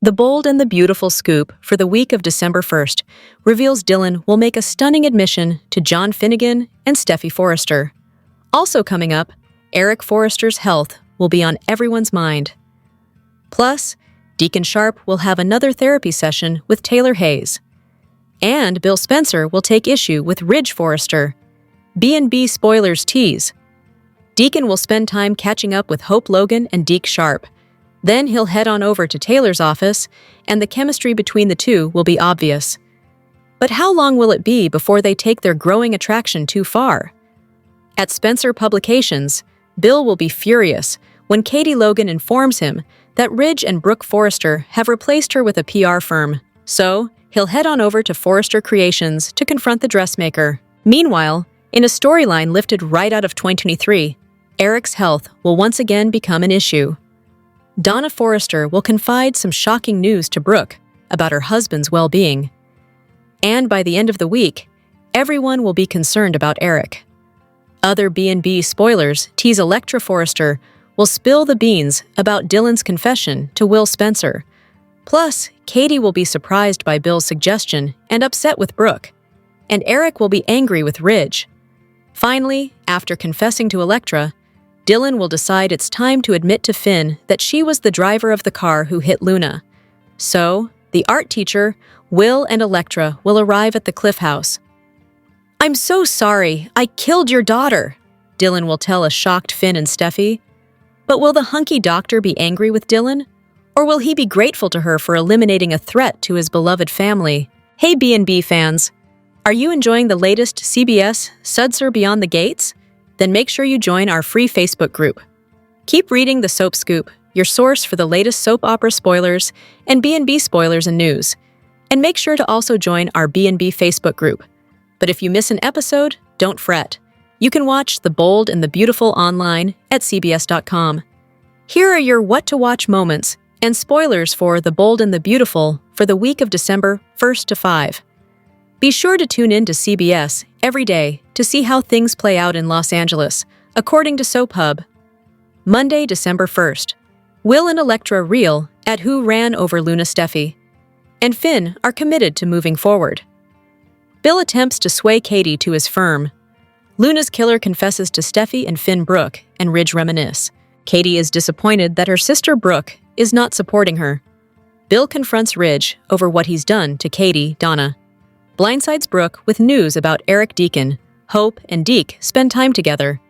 The Bold and the Beautiful scoop for the week of December 1st reveals Dylan will make a stunning admission to John Finnegan and Steffi Forrester. Also coming up, Eric Forrester's health will be on everyone's mind. Plus, Deacon Sharp will have another therapy session with Taylor Hayes. And Bill Spencer will take issue with Ridge Forrester. B&B spoilers tease. Deacon will spend time catching up with Hope Logan and Deke Sharp. Then he'll head on over to Taylor's office, and the chemistry between the two will be obvious. But how long will it be before they take their growing attraction too far? At Spencer Publications, Bill will be furious when Katie Logan informs him that Ridge and Brooke Forrester have replaced her with a PR firm. So, he'll head on over to Forrester Creations to confront the dressmaker. Meanwhile, in a storyline lifted right out of 2023, Eric's health will once again become an issue. Donna Forrester will confide some shocking news to Brooke about her husband's well-being. And by the end of the week, everyone will be concerned about Eric. Other B&B spoilers tease Electra Forrester will spill the beans about Dylan's confession to Will Spencer. Plus, Katie will be surprised by Bill's suggestion and upset with Brooke. And Eric will be angry with Ridge. Finally, after confessing to Electra, Dylan will decide it's time to admit to Finn that she was the driver of the car who hit Luna. So, the art teacher, Will, and Electra will arrive at the Cliff House. "I'm so sorry, I killed your daughter," Dylan will tell a shocked Finn and Steffi. But will the hunky doctor be angry with Dylan? Or will he be grateful to her for eliminating a threat to his beloved family? Hey B&B fans, are you enjoying the latest CBS Sudser Beyond the Gates? Then make sure you join our free Facebook group. Keep reading the Soap Scoop, your source for the latest soap opera spoilers and B&B spoilers and news. And make sure to also join our B&B Facebook group. But if you miss an episode, don't fret. You can watch The Bold and the Beautiful online at cbs.com. Here are your what to watch moments and spoilers for The Bold and the Beautiful for the week of December 1st to 5. Be sure to tune in to CBS every day to see how things play out in Los Angeles, according to Soap Hub. Monday, December 1st. Will and Electra reel at who ran over Luna Steffi. And Finn are committed to moving forward. Bill attempts to sway Katie to his firm. Luna's killer confesses to Steffi and Finn Brooke, and Ridge reminisce. Katie is disappointed that her sister Brooke is not supporting her. Bill confronts Ridge over what he's done to Katie, Donna. Blindsides Brooke with news about Eric Deacon. Hope and Deke spend time together.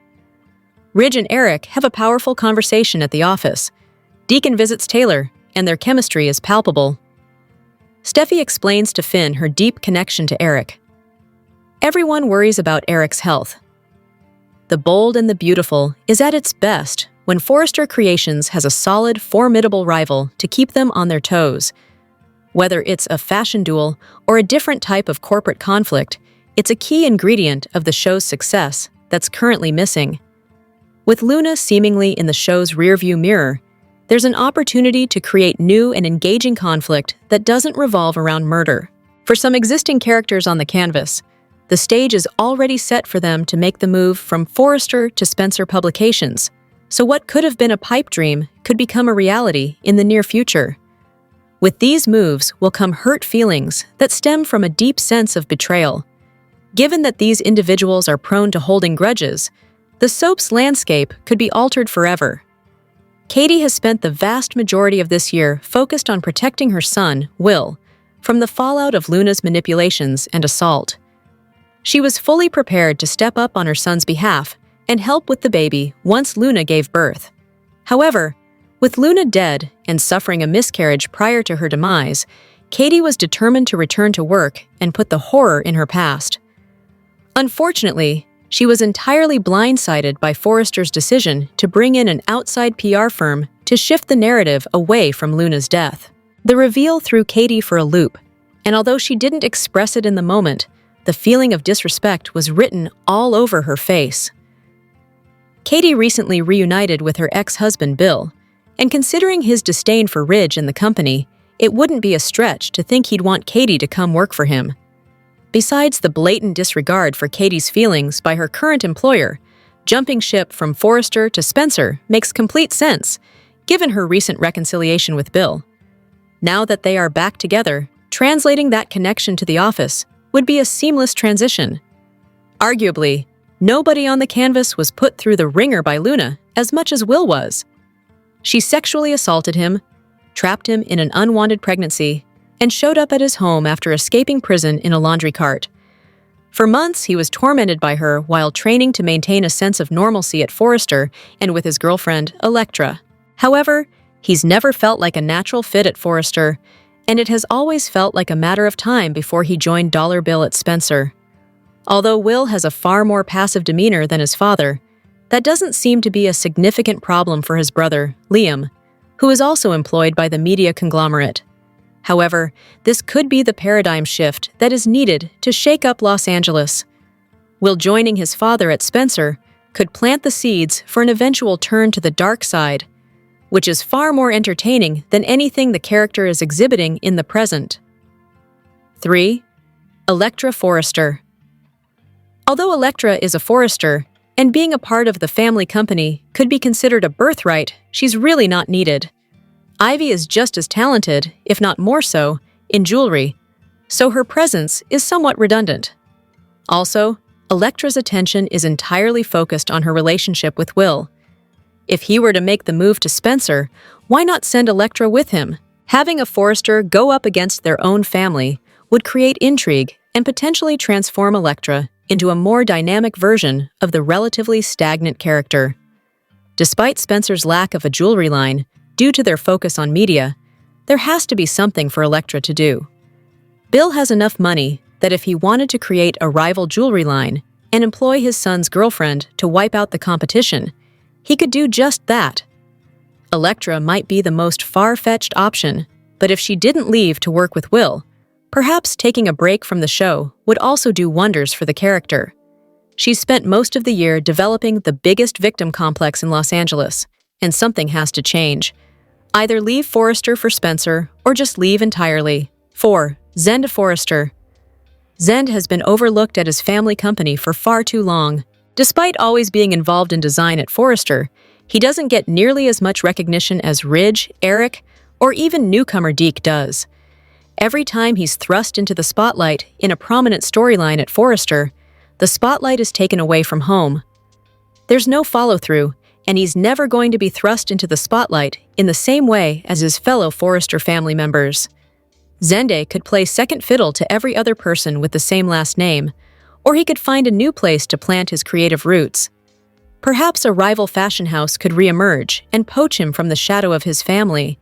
Ridge and Eric have a powerful conversation at the office. Deacon visits Taylor, and their chemistry is palpable. Steffi explains to Finn her deep connection to Eric. Everyone worries about Eric's health. The Bold and the Beautiful is at its best when Forrester Creations has a solid, formidable rival to keep them on their toes. Whether it's a fashion duel or a different type of corporate conflict, it's a key ingredient of the show's success that's currently missing. With Luna seemingly in the show's rearview mirror, there's an opportunity to create new and engaging conflict that doesn't revolve around murder. For some existing characters on the canvas, the stage is already set for them to make the move from Forrester to Spencer Publications, so what could have been a pipe dream could become a reality in the near future. With these moves will come hurt feelings that stem from a deep sense of betrayal. Given that these individuals are prone to holding grudges, the soap's landscape could be altered forever. Katie has spent the vast majority of this year focused on protecting her son, Will, from the fallout of Luna's manipulations and assault. She was fully prepared to step up on her son's behalf and help with the baby once Luna gave birth. However, with Luna dead and suffering a miscarriage prior to her demise, Katie was determined to return to work and put the horror in her past. Unfortunately, she was entirely blindsided by Forrester's decision to bring in an outside PR firm to shift the narrative away from Luna's death. The reveal threw Katie for a loop, and although she didn't express it in the moment, the feeling of disrespect was written all over her face. Katie recently reunited with her ex-husband Bill, and considering his disdain for Ridge and the company, it wouldn't be a stretch to think he'd want Katie to come work for him. Besides the blatant disregard for Katie's feelings by her current employer, jumping ship from Forrester to Spencer makes complete sense, given her recent reconciliation with Bill. Now that they are back together, translating that connection to the office would be a seamless transition. Arguably, nobody on the canvas was put through the ringer by Luna as much as Will was. She sexually assaulted him, trapped him in an unwanted pregnancy, and showed up at his home after escaping prison in a laundry cart. For months, he was tormented by her while training to maintain a sense of normalcy at Forrester and with his girlfriend, Electra. However, he's never felt like a natural fit at Forrester, and it has always felt like a matter of time before he joined Dollar Bill at Spencer. Although Will has a far more passive demeanor than his father, that doesn't seem to be a significant problem for his brother, Liam, who is also employed by the media conglomerate. However, this could be the paradigm shift that is needed to shake up Los Angeles. Will joining his father at Spencer could plant the seeds for an eventual turn to the dark side, which is far more entertaining than anything the character is exhibiting in the present. 3. Electra Forrester. Although Electra is a Forrester, and being a part of the family company could be considered a birthright, she's really not needed. Ivy is just as talented, if not more so, in jewelry, so her presence is somewhat redundant. Also, Electra's attention is entirely focused on her relationship with Will. If he were to make the move to Spencer, why not send Electra with him? Having a Forrester go up against their own family would create intrigue and potentially transform Electra into a more dynamic version of the relatively stagnant character. Despite Spencer's lack of a jewelry line, due to their focus on media, there has to be something for Electra to do. Bill has enough money that if he wanted to create a rival jewelry line and employ his son's girlfriend to wipe out the competition, he could do just that. Electra might be the most far-fetched option, but if she didn't leave to work with Will, perhaps taking a break from the show would also do wonders for the character. She's spent most of the year developing the biggest victim complex in Los Angeles, and something has to change. Either leave Forrester for Spencer, or just leave entirely. 4. Zend Forrester. Zend has been overlooked at his family company for far too long. Despite always being involved in design at Forrester, he doesn't get nearly as much recognition as Ridge, Eric, or even newcomer Deke does. Every time he's thrust into the spotlight in a prominent storyline at Forrester, the spotlight is taken away from home. There's no follow-through, and he's never going to be thrust into the spotlight in the same way as his fellow Forrester family members. Zende could play second fiddle to every other person with the same last name, or he could find a new place to plant his creative roots. Perhaps a rival fashion house could re-emerge and poach him from the shadow of his family.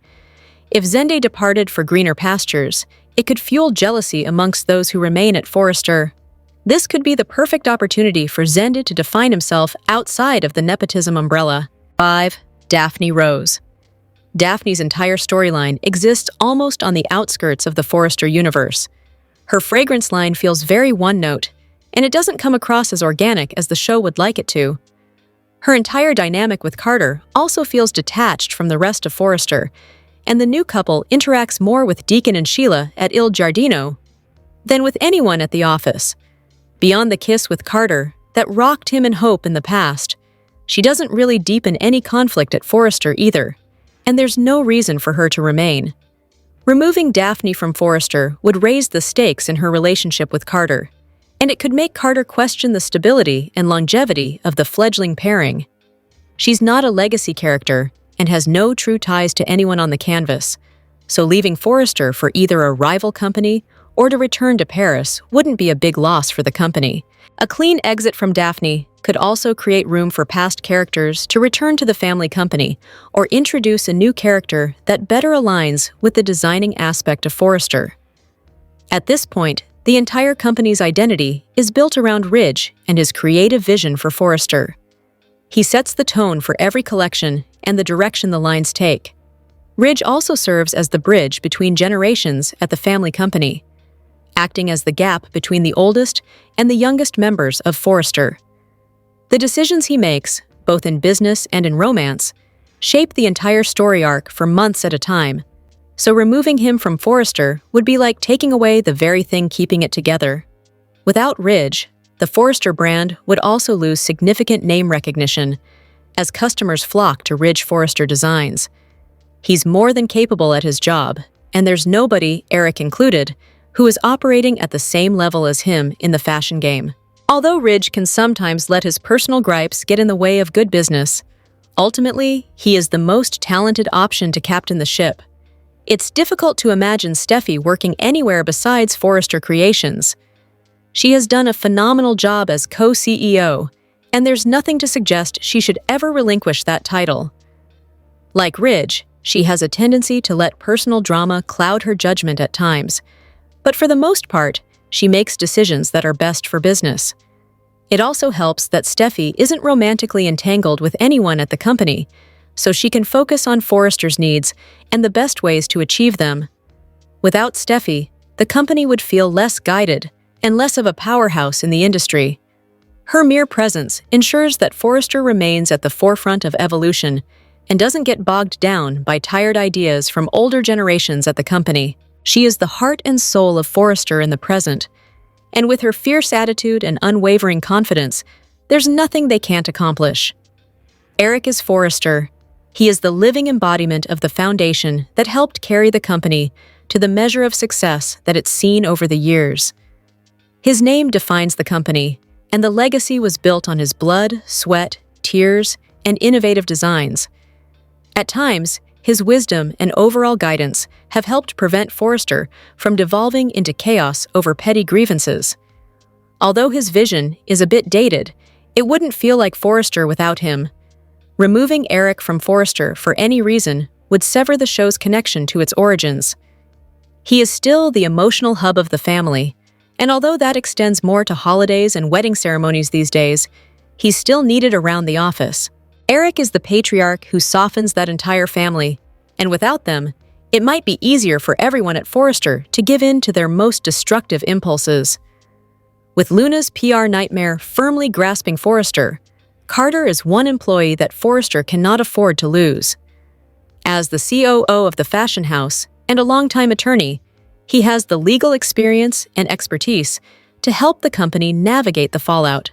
If Zende departed for greener pastures, it could fuel jealousy amongst those who remain at Forrester. This could be the perfect opportunity for Zende to define himself outside of the nepotism umbrella. 5. Daphne Rose. Daphne's entire storyline exists almost on the outskirts of the Forrester universe. Her fragrance line feels very one-note, and it doesn't come across as organic as the show would like it to. Her entire dynamic with Carter also feels detached from the rest of Forrester, and the new couple interacts more with Deacon and Sheila at Il Giardino than with anyone at the office. Beyond the kiss with Carter that rocked him in hope in the past, she doesn't really deepen any conflict at Forrester either, and there's no reason for her to remain. Removing Daphne from Forrester would raise the stakes in her relationship with Carter, and it could make Carter question the stability and longevity of the fledgling pairing. She's not a legacy character and has no true ties to anyone on the canvas, so leaving Forrester for either a rival company or to return to Paris wouldn't be a big loss for the company. A clean exit from Daphne could also create room for past characters to return to the family company or introduce a new character that better aligns with the designing aspect of Forrester. At this point, the entire company's identity is built around Ridge and his creative vision for Forrester. He sets the tone for every collection and the direction the lines take. Ridge also serves as the bridge between generations at the family company, acting as the gap between the oldest and the youngest members of Forrester. The decisions he makes, both in business and in romance, shape the entire story arc for months at a time, so removing him from Forrester would be like taking away the very thing keeping it together. Without Ridge, the Forrester brand would also lose significant name recognition, as customers flock to Ridge Forrester designs. He's more than capable at his job, and there's nobody, Eric included, who is operating at the same level as him in the fashion game. Although Ridge can sometimes let his personal gripes get in the way of good business, ultimately, he is the most talented option to captain the ship. It's difficult to imagine Steffi working anywhere besides Forrester Creations. She has done a phenomenal job as co-CEO, and there's nothing to suggest she should ever relinquish that title. Like Ridge, she has a tendency to let personal drama cloud her judgment at times, but for the most part, she makes decisions that are best for business. It also helps that Steffi isn't romantically entangled with anyone at the company, so she can focus on Forrester's needs and the best ways to achieve them. Without Steffi, the company would feel less guided and less of a powerhouse in the industry. Her mere presence ensures that Forrester remains at the forefront of evolution and doesn't get bogged down by tired ideas from older generations at the company. She is the heart and soul of Forrester in the present, and with her fierce attitude and unwavering confidence, there's nothing they can't accomplish. Eric is Forrester. He is the living embodiment of the foundation that helped carry the company to the measure of success that it's seen over the years. His name defines the company, and the legacy was built on his blood, sweat, tears, and innovative designs. At times, his wisdom and overall guidance have helped prevent Forrester from devolving into chaos over petty grievances. Although his vision is a bit dated, it wouldn't feel like Forrester without him. Removing Eric from Forrester for any reason would sever the show's connection to its origins. He is still the emotional hub of the family, and although that extends more to holidays and wedding ceremonies these days, he's still needed around the office. Eric is the patriarch who softens that entire family, and without them, it might be easier for everyone at Forrester to give in to their most destructive impulses. With Luna's PR nightmare firmly grasping Forrester, Carter is one employee that Forrester cannot afford to lose. As the COO of the fashion house and a longtime attorney, he has the legal experience and expertise to help the company navigate the fallout.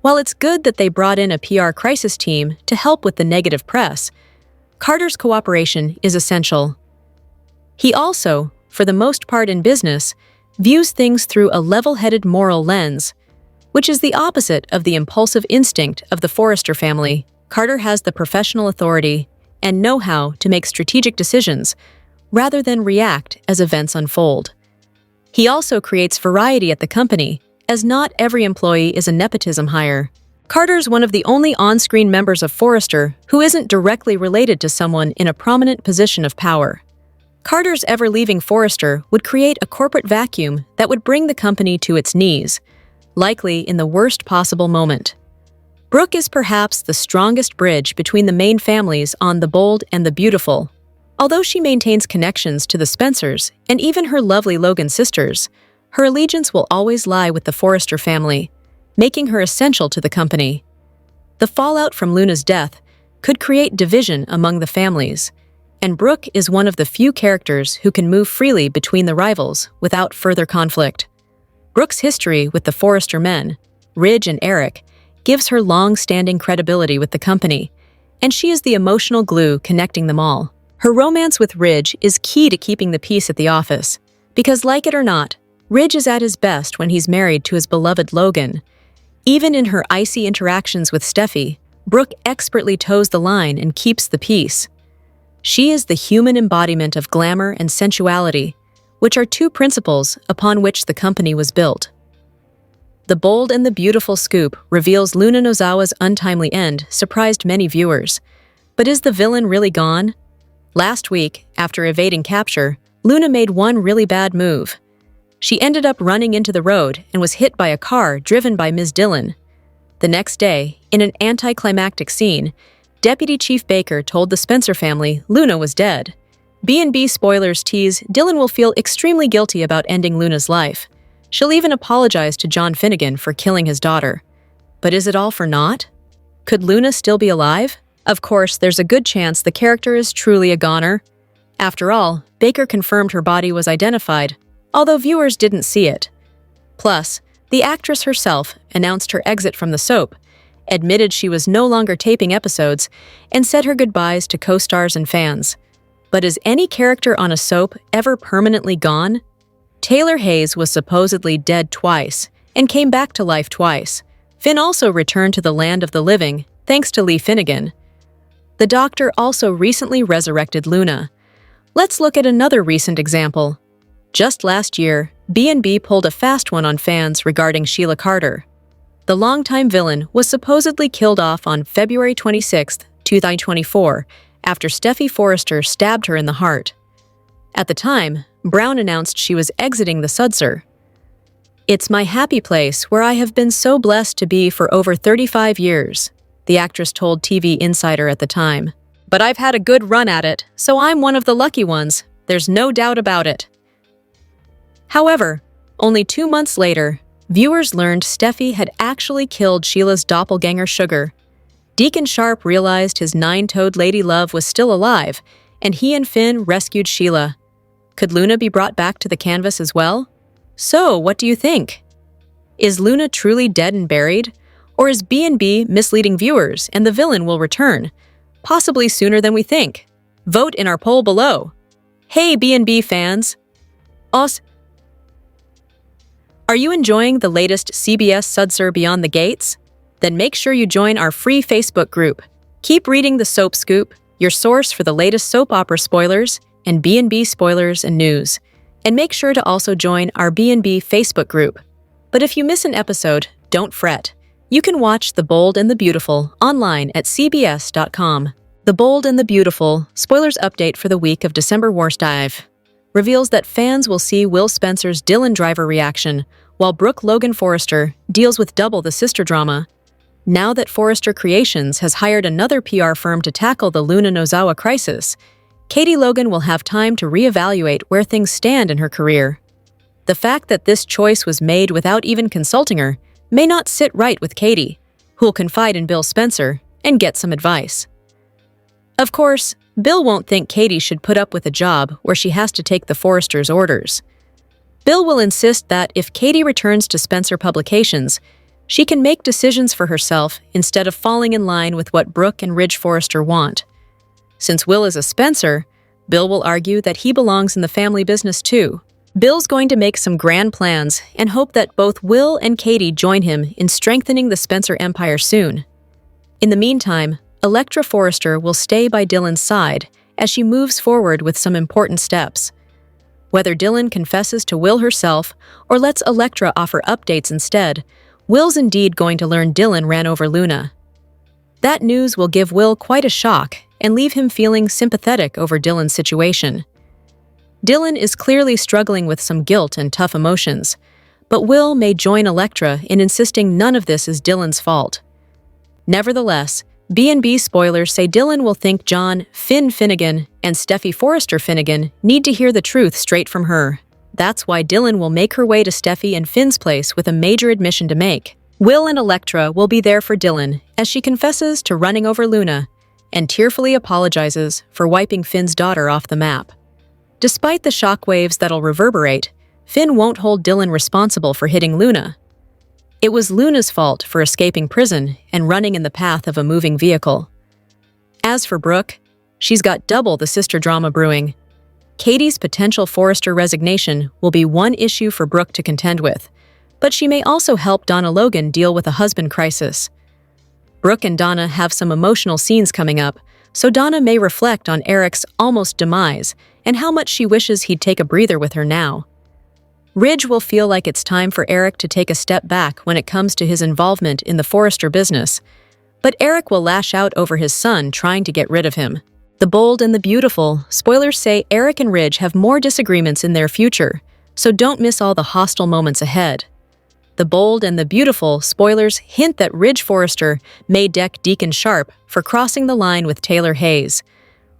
While it's good that they brought in a PR crisis team to help with the negative press, Carter's cooperation is essential. He also, for the most part in business, views things through a level-headed moral lens, which is the opposite of the impulsive instinct of the Forrester family. Carter has the professional authority and know-how to make strategic decisions rather than react as events unfold. He also creates variety at the company, as not every employee is a nepotism hire. Carter's one of the only on-screen members of Forrester who isn't directly related to someone in a prominent position of power. Carter's ever leaving Forrester would create a corporate vacuum that would bring the company to its knees, likely in the worst possible moment. Brooke is perhaps the strongest bridge between the main families on The Bold and the Beautiful. Although she maintains connections to the Spencers and even her lovely Logan sisters, her allegiance will always lie with the Forrester family, making her essential to the company. The fallout from Luna's death could create division among the families, and Brooke is one of the few characters who can move freely between the rivals without further conflict. Brooke's history with the Forrester men, Ridge and Eric, gives her long-standing credibility with the company, and she is the emotional glue connecting them all. Her romance with Ridge is key to keeping the peace at the office, because like it or not, Ridge is at his best when he's married to his beloved Logan. Even in her icy interactions with Steffi, Brooke expertly toes the line and keeps the peace. She is the human embodiment of glamour and sensuality, which are two principles upon which the company was built. The Bold and the Beautiful scoop reveals Luna Nozawa's untimely end surprised many viewers. But is the villain really gone? Last week, after evading capture, Luna made one really bad move. She ended up running into the road and was hit by a car driven by Ms. Dillon. The next day, in an anticlimactic scene, Deputy Chief Baker told the Spencer family Luna was dead. B&B spoilers tease Dillon will feel extremely guilty about ending Luna's life. She'll even apologize to John Finnegan for killing his daughter. But is it all for naught? Could Luna still be alive? Of course, there's a good chance the character is truly a goner. After all, Baker confirmed her body was identified, although viewers didn't see it. Plus, the actress herself announced her exit from the soap, admitted she was no longer taping episodes, and said her goodbyes to co-stars and fans. But is any character on a soap ever permanently gone? Taylor Hayes was supposedly dead twice and came back to life twice. Finn also returned to the land of the living, thanks to Lee Finnegan. The Doctor also recently resurrected Luna. Let's look at another recent example. Just last year, B&B pulled a fast one on fans regarding Sheila Carter. The longtime villain was supposedly killed off on February 26, 2024, after Steffi Forrester stabbed her in the heart. At the time, Brown announced she was exiting the Sudser. "It's my happy place where I have been so blessed to be for over 35 years, the actress told TV Insider at the time. "But I've had a good run at it, so I'm one of the lucky ones, there's no doubt about it." However, only 2 months later, viewers learned Steffi had actually killed Sheila's doppelganger Sugar. Deacon Sharp realized his nine-toed lady love was still alive, and he and Finn rescued Sheila. Could Luna be brought back to the canvas as well? So, what do you think? Is Luna truly dead and buried? Or is B&B misleading viewers and the villain will return? Possibly sooner than we think. Vote in our poll below. Hey B&B fans! Are you enjoying the latest CBS Sudser Beyond the Gates? Then make sure you join our free Facebook group. Keep reading the Soap Scoop, your source for the latest soap opera spoilers and B&B spoilers and news. And make sure to also join our B&B Facebook group. But if you miss an episode, don't fret. You can watch The Bold and the Beautiful online at cbs.com. The Bold and the Beautiful spoilers update for the week of December Worst Dive reveals that fans will see Will Spencer's Dylan Driver reaction, while Brooke Logan Forrester deals with double the sister drama. Now that Forrester Creations has hired another PR firm to tackle the Luna Nozawa crisis, Katie Logan will have time to reevaluate where things stand in her career. The fact that this choice was made without even consulting her may not sit right with Katie, who'll confide in Bill Spencer and get some advice. Of course, Bill won't think Katie should put up with a job where she has to take the Forresters' orders. Bill will insist that if Katie returns to Spencer Publications, she can make decisions for herself instead of falling in line with what Brooke and Ridge Forrester want. Since Will is a Spencer, Bill will argue that he belongs in the family business too. Bill's going to make some grand plans and hope that both Will and Katie join him in strengthening the Spencer empire soon. In the meantime, Elektra Forrester will stay by Dylan's side as she moves forward with some important steps. Whether Dylan confesses to Will herself or lets Elektra offer updates instead, Will's indeed going to learn Dylan ran over Luna. That news will give Will quite a shock and leave him feeling sympathetic over Dylan's situation. Dylan is clearly struggling with some guilt and tough emotions, but Will may join Elektra in insisting none of this is Dylan's fault. Nevertheless, B&B spoilers say Dylan will think John Finn Finnegan and Steffi Forrester Finnegan need to hear the truth straight from her. That's why Dylan will make her way to Steffi and Finn's place with a major admission to make. Will and Elektra will be there for Dylan as she confesses to running over Luna and tearfully apologizes for wiping Finn's daughter off the map. Despite the shockwaves that'll reverberate, Finn won't hold Dylan responsible for hitting Luna. It was Luna's fault for escaping prison and running in the path of a moving vehicle. As for Brooke, she's got double the sister drama brewing. Katie's potential Forrester resignation will be one issue for Brooke to contend with, but she may also help Donna Logan deal with a husband crisis. Brooke and Donna have some emotional scenes coming up, so Donna may reflect on Eric's almost demise and how much she wishes he'd take a breather with her now. Ridge will feel like it's time for Eric to take a step back when it comes to his involvement in the Forrester business, but Eric will lash out over his son trying to get rid of him. The Bold and the Beautiful spoilers say Eric and Ridge have more disagreements in their future, so don't miss all the hostile moments ahead. The Bold and the Beautiful spoilers hint that Ridge Forrester may deck Deacon Sharp for crossing the line with Taylor Hayes.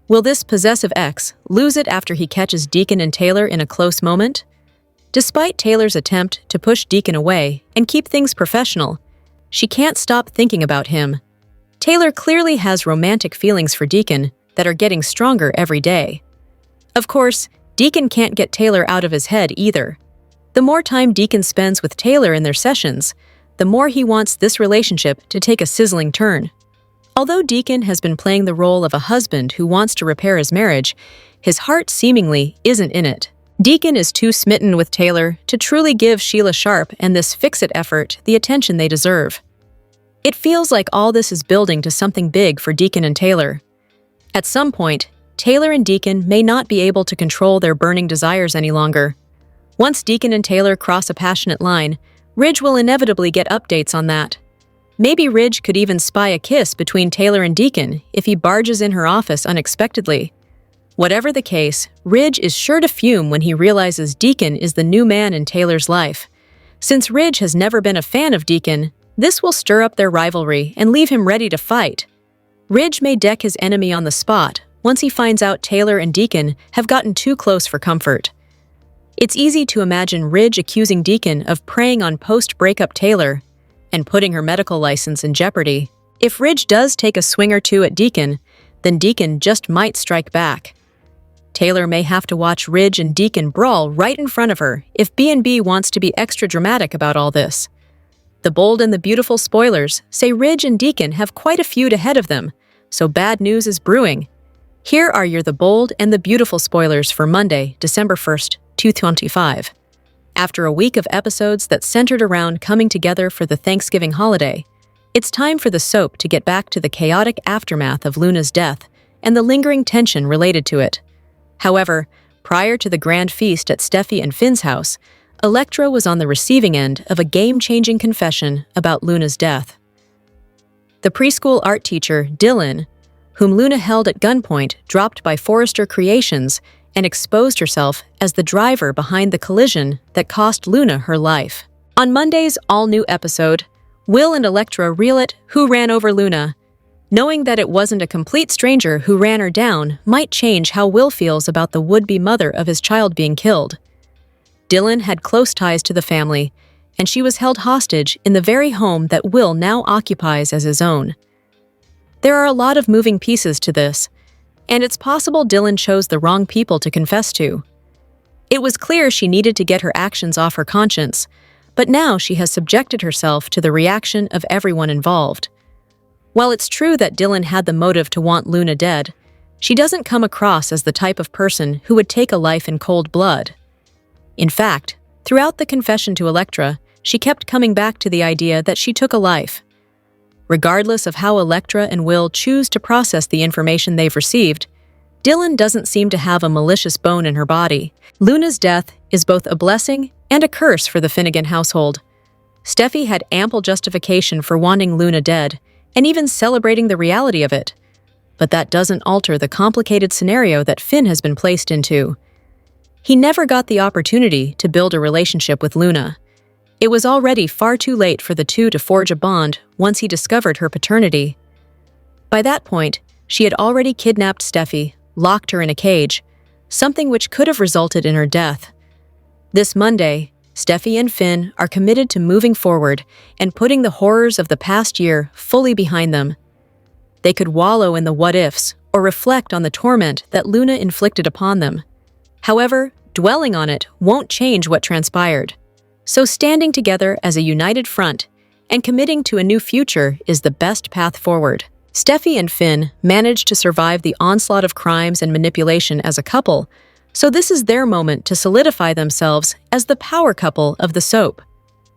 Will this possessive ex lose it after he catches Deacon and Taylor in a close moment? Despite Taylor's attempt to push Deacon away and keep things professional, she can't stop thinking about him. Taylor clearly has romantic feelings for Deacon that are getting stronger every day. Of course, Deacon can't get Taylor out of his head either. The more time Deacon spends with Taylor in their sessions, the more he wants this relationship to take a sizzling turn. Although Deacon has been playing the role of a husband who wants to repair his marriage, his heart seemingly isn't in it. Deacon is too smitten with Taylor to truly give Sheila Sharp and this fix-it effort the attention they deserve. It feels like all this is building to something big for Deacon and Taylor. At some point, Taylor and Deacon may not be able to control their burning desires any longer. Once Deacon and Taylor cross a passionate line, Ridge will inevitably get updates on that. Maybe Ridge could even spy a kiss between Taylor and Deacon if he barges in her office unexpectedly. Whatever the case, Ridge is sure to fume when he realizes Deacon is the new man in Taylor's life. Since Ridge has never been a fan of Deacon, this will stir up their rivalry and leave him ready to fight. Ridge may deck his enemy on the spot once he finds out Taylor and Deacon have gotten too close for comfort. It's easy to imagine Ridge accusing Deacon of preying on post-breakup Taylor and putting her medical license in jeopardy. If Ridge does take a swing or two at Deacon, then Deacon just might strike back. Taylor may have to watch Ridge and Deacon brawl right in front of her if B&B wants to be extra dramatic about all this. The Bold and the Beautiful spoilers say Ridge and Deacon have quite a feud ahead of them, so bad news is brewing. Here are your The Bold and the Beautiful spoilers for Monday, December 1st, 2025. After a week of episodes that centered around coming together for the Thanksgiving holiday, it's time for the soap to get back to the chaotic aftermath of Luna's death and the lingering tension related to it. However, prior to the grand feast at Steffi and Finn's house, Elektra was on the receiving end of a game-changing confession about Luna's death. The preschool art teacher, Dylan, whom Luna held at gunpoint, dropped by Forrester Creations and exposed herself as the driver behind the collision that cost Luna her life. On Monday's all-new episode, Will and Elektra reel it who ran over Luna. Knowing that it wasn't a complete stranger who ran her down might change how Will feels about the would-be mother of his child being killed. Dylan had close ties to the family, and she was held hostage in the very home that Will now occupies as his own. There are a lot of moving pieces to this, and it's possible Dylan chose the wrong people to confess to. It was clear she needed to get her actions off her conscience, but now she has subjected herself to the reaction of everyone involved. While it's true that Dylan had the motive to want Luna dead, she doesn't come across as the type of person who would take a life in cold blood. In fact, throughout the confession to Elektra, she kept coming back to the idea that she took a life. Regardless of how Elektra and Will choose to process the information they've received, Dylan doesn't seem to have a malicious bone in her body. Luna's death is both a blessing and a curse for the Finnegan household. Steffi had ample justification for wanting Luna dead, and even celebrating the reality of it. But that doesn't alter the complicated scenario that Finn has been placed into. He never got the opportunity to build a relationship with Luna. It was already far too late for the two to forge a bond once he discovered her paternity. By that point, she had already kidnapped Steffi, locked her in a cage, something which could have resulted in her death. This Monday, Steffi and Finn are committed to moving forward and putting the horrors of the past year fully behind them. They could wallow in the what-ifs or reflect on the torment that Luna inflicted upon them. However, dwelling on it won't change what transpired. So standing together as a united front and committing to a new future is the best path forward. Steffi and Finn managed to survive the onslaught of crimes and manipulation as a couple, so this is their moment to solidify themselves as the power couple of the soap.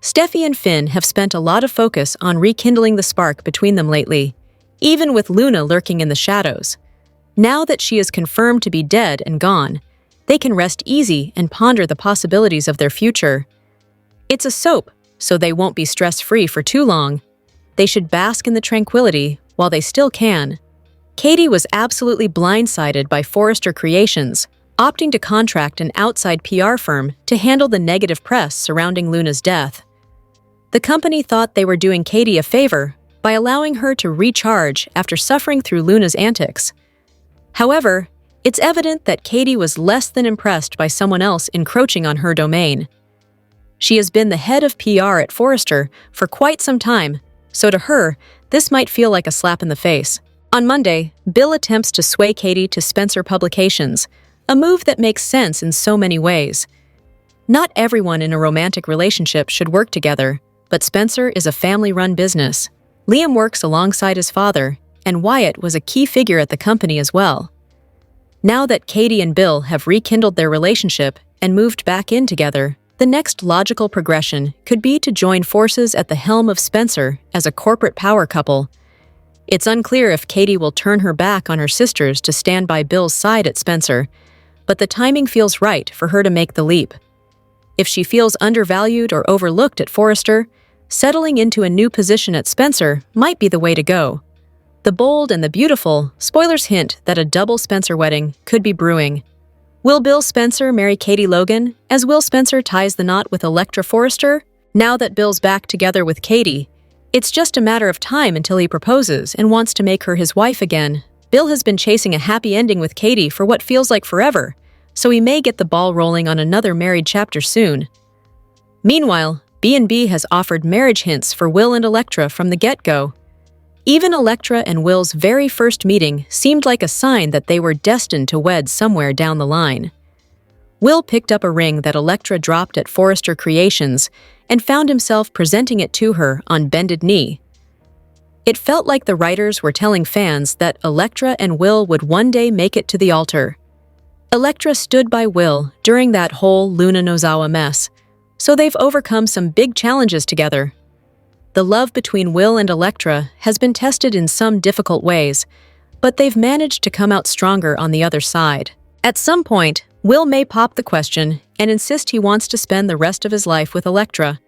Steffi and Finn have spent a lot of focus on rekindling the spark between them lately, even with Luna lurking in the shadows. Now that she is confirmed to be dead and gone, they can rest easy and ponder the possibilities of their future. It's a soap, so they won't be stress-free for too long. They should bask in the tranquility while they still can. Katie was absolutely blindsided by Forrester Creations, opting to contract an outside PR firm to handle the negative press surrounding Luna's death. The company thought they were doing Katie a favor by allowing her to recharge after suffering through Luna's antics. However, it's evident that Katie was less than impressed by someone else encroaching on her domain. She has been the head of PR at Forrester for quite some time, so to her, this might feel like a slap in the face. On Monday, Bill attempts to sway Katie to Spencer Publications, a move that makes sense in so many ways. Not everyone in a romantic relationship should work together, but Spencer is a family-run business. Liam works alongside his father, and Wyatt was a key figure at the company as well. Now that Katie and Bill have rekindled their relationship and moved back in together, the next logical progression could be to join forces at the helm of Spencer as a corporate power couple. It's unclear if Katie will turn her back on her sisters to stand by Bill's side at Spencer, but the timing feels right for her to make the leap. If she feels undervalued or overlooked at Forrester, settling into a new position at Spencer might be the way to go. The Bold and the Beautiful spoilers hint that a double Spencer wedding could be brewing. Will Bill Spencer marry Katie Logan, as Will Spencer ties the knot with Electra Forrester? Now that Bill's back together with Katie, it's just a matter of time until he proposes and wants to make her his wife again. Bill has been chasing a happy ending with Katie for what feels like forever, so he may get the ball rolling on another married chapter soon. Meanwhile, B&B has offered marriage hints for Will and Electra from the get-go. Even Electra and Will's very first meeting seemed like a sign that they were destined to wed somewhere down the line. Will picked up a ring that Electra dropped at Forrester Creations and found himself presenting it to her on bended knee. It felt like the writers were telling fans that Electra and Will would one day make it to the altar. Electra stood by Will during that whole Luna Nozawa mess, so they've overcome some big challenges together. The love between Will and Electra has been tested in some difficult ways, but they've managed to come out stronger on the other side. At some point, Will may pop the question and insist he wants to spend the rest of his life with Electra.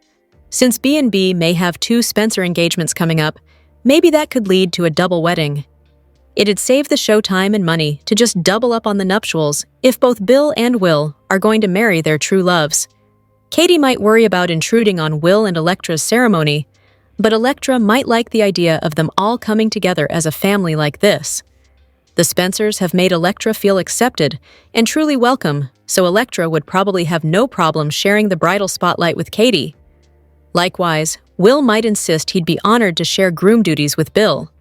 Since B&B may have 2 Spencer engagements coming up, maybe that could lead to a double wedding. It'd save the show time and money to just double up on the nuptials if both Bill and Will are going to marry their true loves. Katie might worry about intruding on Will and Electra's ceremony, but Electra might like the idea of them all coming together as a family like this. The Spencers have made Electra feel accepted and truly welcome, so Electra would probably have no problem sharing the bridal spotlight with Katie. Likewise, Will might insist he'd be honored to share groom duties with Bill.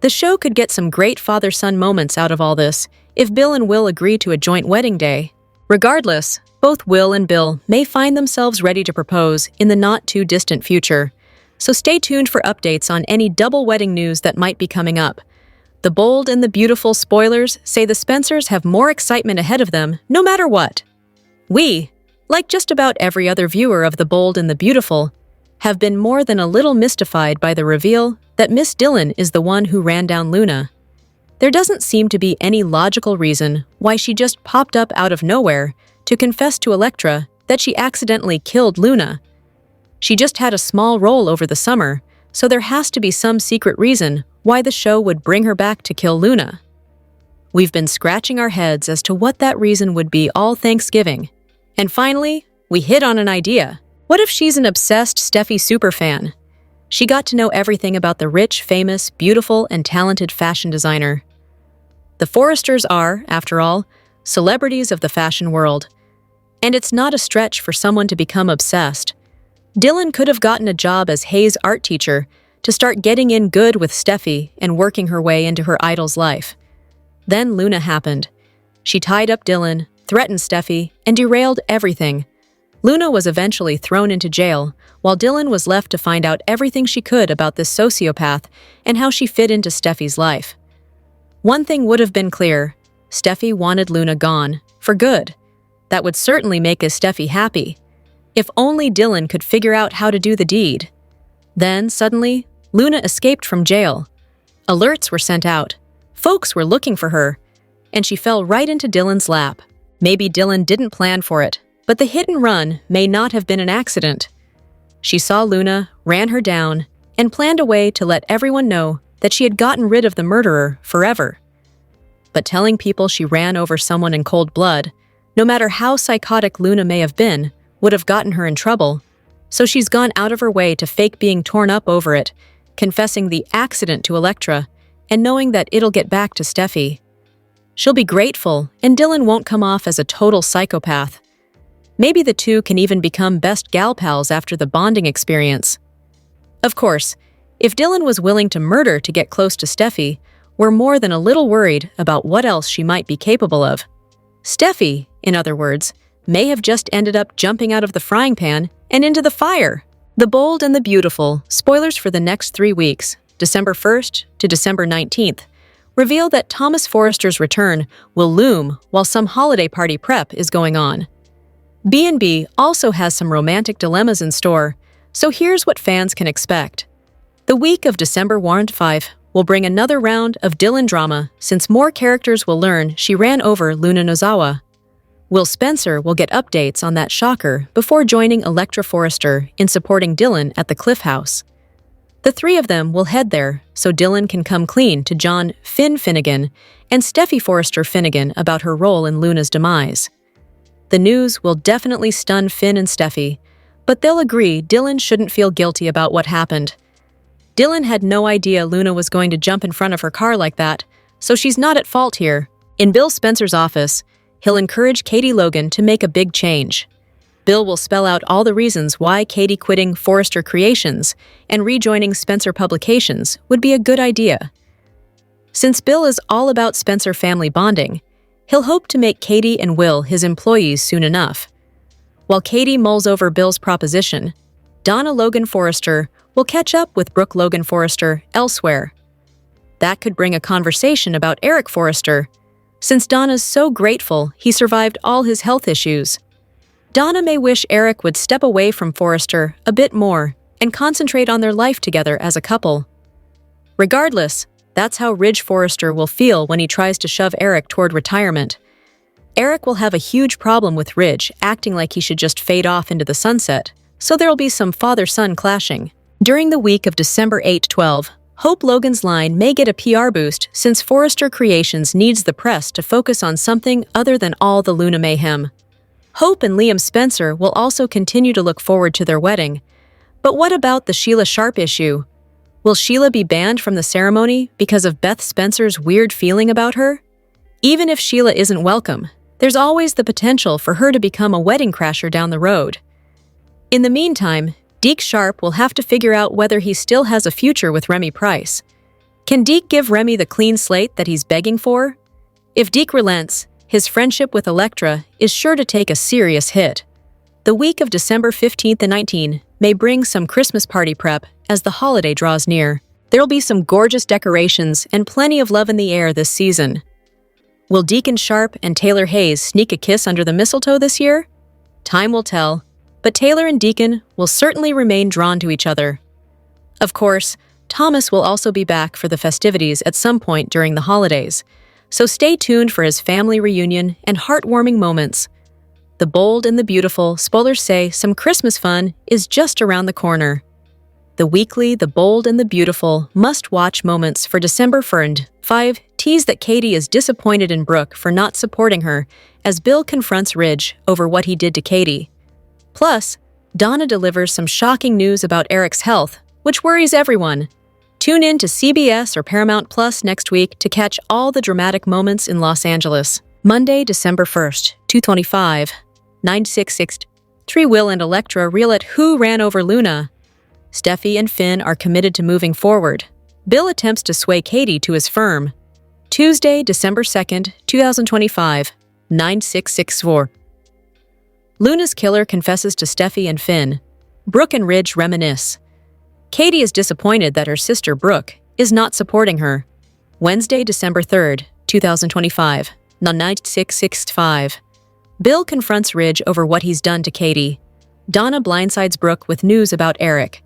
The show could get some great father-son moments out of all this if Bill and Will agree to a joint wedding day. Regardless, both Will and Bill may find themselves ready to propose in the not-too-distant future, so stay tuned for updates on any double wedding news that might be coming up. The Bold and the Beautiful spoilers say the Spencers have more excitement ahead of them no matter what. We, like just about every other viewer of The Bold and the Beautiful, have been more than a little mystified by the reveal that Miss Dillon is the one who ran down Luna. There doesn't seem to be any logical reason why she just popped up out of nowhere to confess to Electra that she accidentally killed Luna. She just had a small role over the summer, so there has to be some secret reason why the show would bring her back to kill Luna. We've been scratching our heads as to what that reason would be all Thanksgiving. And finally, we hit on an idea. What if she's an obsessed Steffi superfan? She got to know everything about the rich, famous, beautiful, and talented fashion designer. The Forresters are, after all, celebrities of the fashion world. And it's not a stretch for someone to become obsessed. Dillon could have gotten a job as Hayes' art teacher to start getting in good with Steffi and working her way into her idol's life. Then Luna happened. She tied up Dillon, threatened Steffi, and derailed everything. Luna was eventually thrown into jail, while Dillon was left to find out everything she could about this sociopath and how she fit into Steffi's life. One thing would have been clear: Steffi wanted Luna gone, for good. That would certainly make Steffi happy. If only Dillon could figure out how to do the deed. Then, suddenly, Luna escaped from jail. Alerts were sent out. Folks were looking for her, and she fell right into Dillon's lap. Maybe Dillon didn't plan for it, but the hit and run may not have been an accident. She saw Luna, ran her down, and planned a way to let everyone know that she had gotten rid of the murderer forever. But telling people she ran over someone in cold blood, no matter how psychotic Luna may have been, would have gotten her in trouble, so she's gone out of her way to fake being torn up over it, confessing the accident to Electra, and knowing that it'll get back to Steffi. She'll be grateful, and Dillon won't come off as a total psychopath. Maybe the two can even become best gal pals after the bonding experience. Of course, if Dillon was willing to murder to get close to Steffi, we're more than a little worried about what else she might be capable of. Steffi, in other words, may have just ended up jumping out of the frying pan and into the fire. The Bold and the Beautiful, spoilers for the next 3 weeks, December 1st to December 19th, reveal that Thomas Forrester's return will loom while some holiday party prep is going on. B&B also has some romantic dilemmas in store, so here's what fans can expect. The week of December 5 will bring another round of Dylan drama since more characters will learn she ran over Luna Nozawa. Will Spencer will get updates on that shocker before joining Electra Forrester in supporting Dylan at the Cliff House. The three of them will head there so Dylan can come clean to John Finn Finnegan and Steffi Forrester Finnegan about her role in Luna's demise. The news will definitely stun Finn and Steffi, but they'll agree Dylan shouldn't feel guilty about what happened. Dylan had no idea Luna was going to jump in front of her car like that, so she's not at fault here. In Bill Spencer's office, he'll encourage Katie Logan to make a big change. Bill will spell out all the reasons why Katie quitting Forrester Creations and rejoining Spencer Publications would be a good idea. Since Bill is all about Spencer family bonding, he'll hope to make Katie and Will his employees soon enough. While Katie mulls over Bill's proposition, Donna Logan Forrester will catch up with Brooke Logan Forrester elsewhere. That could bring a conversation about Eric Forrester, since Donna's so grateful he survived all his health issues. Donna may wish Eric would step away from Forrester a bit more and concentrate on their life together as a couple. Regardless, that's how Ridge Forrester will feel when he tries to shove Eric toward retirement. Eric will have a huge problem with Ridge acting like he should just fade off into the sunset, so there'll be some father-son clashing. During the week of December 8-12, Hope Logan's line may get a PR boost since Forrester Creations needs the press to focus on something other than all the Luna mayhem. Hope and Liam Spencer will also continue to look forward to their wedding. But what about the Sheila Sharp issue? Will Sheila be banned from the ceremony because of Beth Spencer's weird feeling about her? Even if Sheila isn't welcome, there's always the potential for her to become a wedding crasher down the road. In the meantime, Deke Sharp will have to figure out whether he still has a future with Remy Price. Can Deke give Remy the clean slate that he's begging for? If Deke relents, his friendship with Electra is sure to take a serious hit. The week of December 15th and 19th may bring some Christmas party prep as the holiday draws near. There'll be some gorgeous decorations and plenty of love in the air this season. Will Deacon Sharp and Taylor Hayes sneak a kiss under the mistletoe this year? Time will tell, but Taylor and Deacon will certainly remain drawn to each other. Of course, Thomas will also be back for the festivities at some point during the holidays, so stay tuned for his family reunion and heartwarming moments. The Bold and the Beautiful spoilers say some Christmas fun is just around the corner. The weekly The Bold and the Beautiful must-watch moments for December 5 tease that Katie is disappointed in Brooke for not supporting her as Bill confronts Ridge over what he did to Katie. Plus, Donna delivers some shocking news about Eric's health, which worries everyone. Tune in to CBS or Paramount Plus next week to catch all the dramatic moments in Los Angeles. Monday, December 1st, 2:25, 966. Will and Electra reel at who ran over Luna. Steffi and Finn are committed to moving forward. Bill attempts to sway Katie to his firm. Tuesday, December 2nd, 2025, 9664. Luna's killer confesses to Steffi and Finn. Brooke and Ridge reminisce. Katie is disappointed that her sister Brooke is not supporting her. Wednesday, December 3rd, 2025, 9665. Bill confronts Ridge over what he's done to Katie. Donna blindsides Brooke with news about Eric.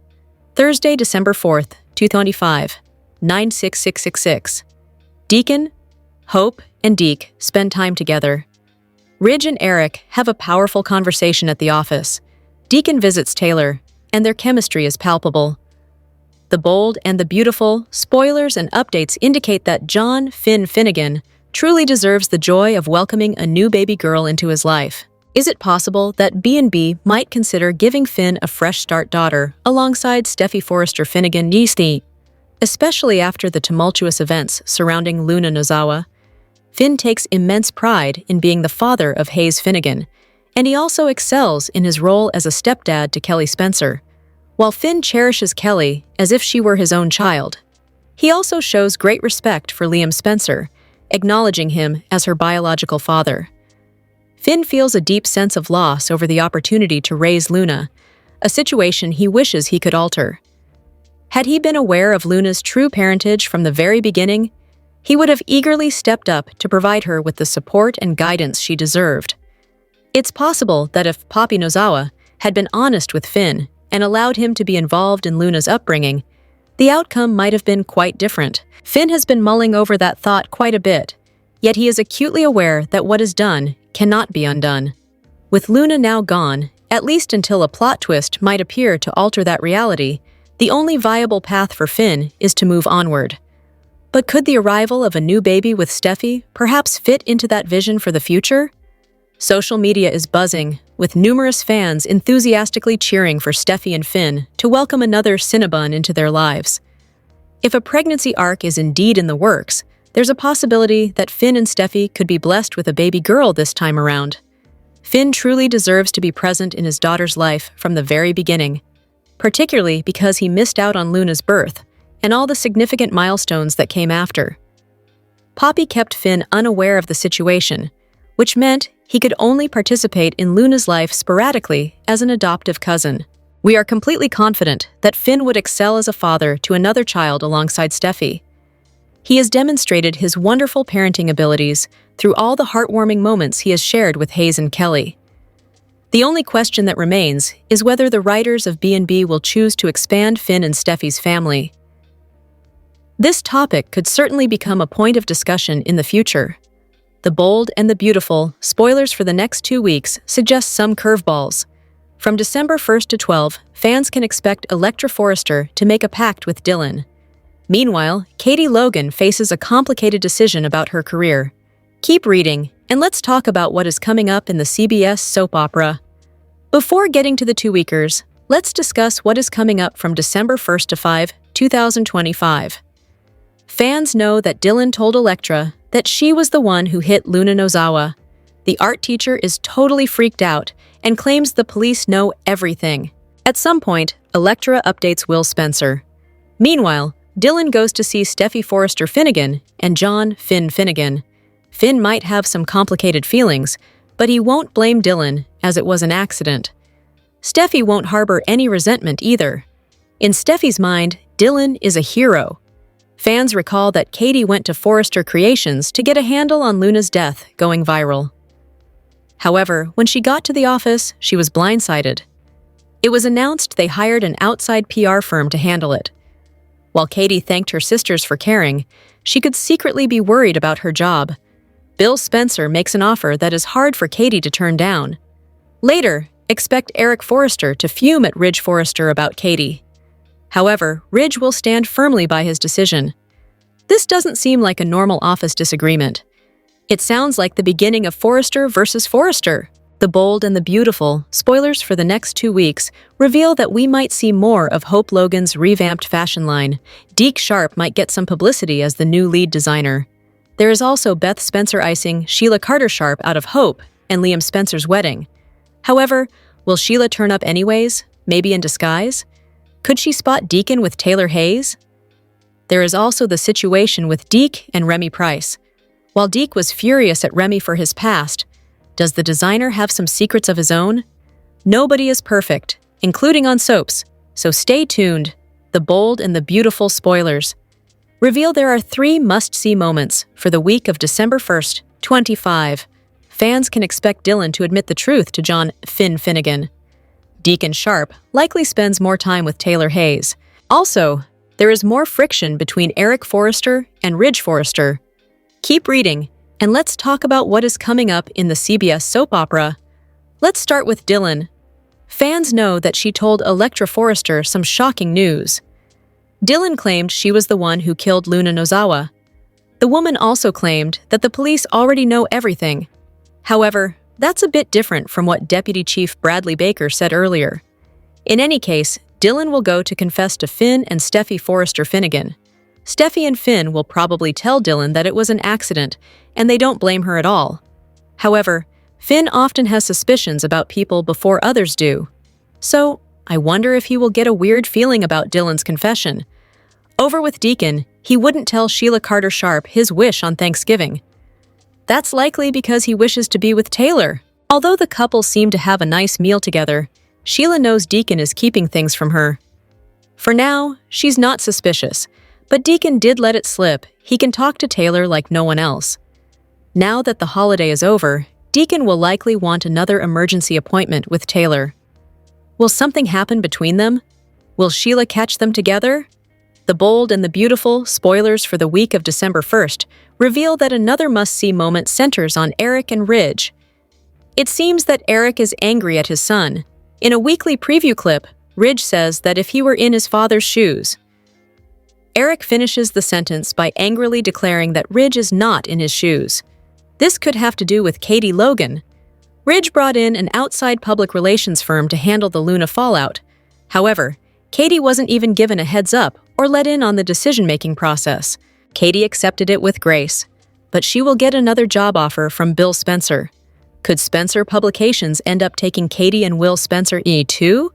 Thursday, December 4th, 2025, 96666. Deacon, Hope, and Deke spend time together. Ridge and Eric have a powerful conversation at the office. Deacon visits Taylor, and their chemistry is palpable. The Bold and the Beautiful spoilers and updates indicate that John Finn Finnegan truly deserves the joy of welcoming a new baby girl into his life. Is it possible that B&B might consider giving Finn a fresh start daughter alongside Steffi Forrester Finnegan Yeasty? Especially after the tumultuous events surrounding Luna Nozawa, Finn takes immense pride in being the father of Hayes Finnegan, and he also excels in his role as a stepdad to Kelly Spencer. While Finn cherishes Kelly as if she were his own child, he also shows great respect for Liam Spencer, acknowledging him as her biological father. Finn feels a deep sense of loss over the opportunity to raise Luna, a situation he wishes he could alter. Had he been aware of Luna's true parentage from the very beginning, he would have eagerly stepped up to provide her with the support and guidance she deserved. It's possible that if Papi Nozawa had been honest with Finn and allowed him to be involved in Luna's upbringing, the outcome might have been quite different. Finn has been mulling over that thought quite a bit, yet he is acutely aware that what is done cannot be undone. With Luna now gone, at least until a plot twist might appear to alter that reality, the only viable path for Finn is to move onward. But could the arrival of a new baby with Steffi perhaps fit into that vision for the future? Social media is buzzing, with numerous fans enthusiastically cheering for Steffi and Finn to welcome another Cinnabon into their lives. If a pregnancy arc is indeed in the works, there's a possibility that Finn and Steffi could be blessed with a baby girl this time around. Finn truly deserves to be present in his daughter's life from the very beginning, particularly because he missed out on Luna's birth and all the significant milestones that came after. Papi kept Finn unaware of the situation, which meant he could only participate in Luna's life sporadically as an adoptive cousin. We are completely confident that Finn would excel as a father to another child alongside Steffi. He has demonstrated his wonderful parenting abilities through all the heartwarming moments he has shared with Hayes and Kelly. The only question that remains is whether the writers of B&B will choose to expand Finn and Steffi's family. This topic could certainly become a point of discussion in the future. The Bold and the Beautiful spoilers for the next 2 weeks suggest some curveballs. From December 1st to 12, fans can expect Electra Forrester to make a pact with Dylan. Meanwhile, Katie Logan faces a complicated decision about her career. Keep reading, and let's talk about what is coming up in the CBS soap opera. Before getting to the 2-weekers, let's discuss what is coming up from December 1st to 5, 2025. Fans know that Dylan told Electra that she was the one who hit Luna Nozawa. The art teacher is totally freaked out and claims the police know everything. At some point, Electra updates Will Spencer. Meanwhile, Dylan goes to see Steffi Forrester Finnegan and John Finn Finnegan. Finn might have some complicated feelings, but he won't blame Dylan, as it was an accident. Steffi won't harbor any resentment either. In Steffi's mind, Dylan is a hero. Fans recall that Katie went to Forrester Creations to get a handle on Luna's death going viral. However, when she got to the office, she was blindsided. It was announced they hired an outside PR firm to handle it. While Katie thanked her sisters for caring, she could secretly be worried about her job. Bill Spencer makes an offer that is hard for Katie to turn down. Later, expect Eric Forrester to fume at Ridge Forrester about Katie. However, Ridge will stand firmly by his decision. This doesn't seem like a normal office disagreement. It sounds like the beginning of Forrester versus Forrester. The Bold and the Beautiful spoilers for the next 2 weeks reveal that we might see more of Hope Logan's revamped fashion line. Deke Sharp might get some publicity as the new lead designer. There is also Beth Spencer icing Sheila Carter Sharp out of Hope and Liam Spencer's wedding. However, will Sheila turn up anyways, maybe in disguise? Could she spot Deacon with Taylor Hayes? There is also the situation with Deke and Remy Price. While Deke was furious at Remy for his past, does the designer have some secrets of his own? Nobody is perfect, including on soaps, so stay tuned. The Bold and the Beautiful spoilers reveal there are 3 must-see moments for the week of December 1st, 25. Fans can expect Dylan to admit the truth to John Finn Finnegan. Deacon Sharp likely spends more time with Taylor Hayes. Also, there is more friction between Eric Forrester and Ridge Forrester. Keep reading, and let's talk about what is coming up in the CBS soap opera. Let's start with Dylan. Fans know that she told Electra Forrester some shocking news. Dylan claimed she was the one who killed Luna Nozawa. The woman also claimed that the police already know everything. However, that's a bit different from what Deputy Chief Bradley Baker said earlier. In any case, Dylan will go to confess to Finn and Steffi Forrester Finnegan. Steffi and Finn will probably tell Dylan that it was an accident, and they don't blame her at all. However, Finn often has suspicions about people before others do. So, I wonder if he will get a weird feeling about Dylan's confession. Over with Deacon, he wouldn't tell Sheila Carter Sharp his wish on Thanksgiving. That's likely because he wishes to be with Taylor. Although the couple seem to have a nice meal together, Sheila knows Deacon is keeping things from her. For now, she's not suspicious, but Deacon did let it slip. He can talk to Taylor like no one else. Now that the holiday is over, Deacon will likely want another emergency appointment with Taylor. Will something happen between them? Will Sheila catch them together? The Bold and the Beautiful, spoilers for the week of December 1st, reveal that another must-see moment centers on Eric and Ridge. It seems that Eric is angry at his son. In a weekly preview clip, Ridge says that if he were in his father's shoes. Eric finishes the sentence by angrily declaring that Ridge is not in his shoes. This could have to do with Katie Logan. Ridge brought in an outside public relations firm to handle the Luna fallout. However, Katie wasn't even given a heads up or let in on the decision-making process. Katie accepted it with grace, but she will get another job offer from Bill Spencer. Could Spencer Publications end up taking Katie and Will Spencer too?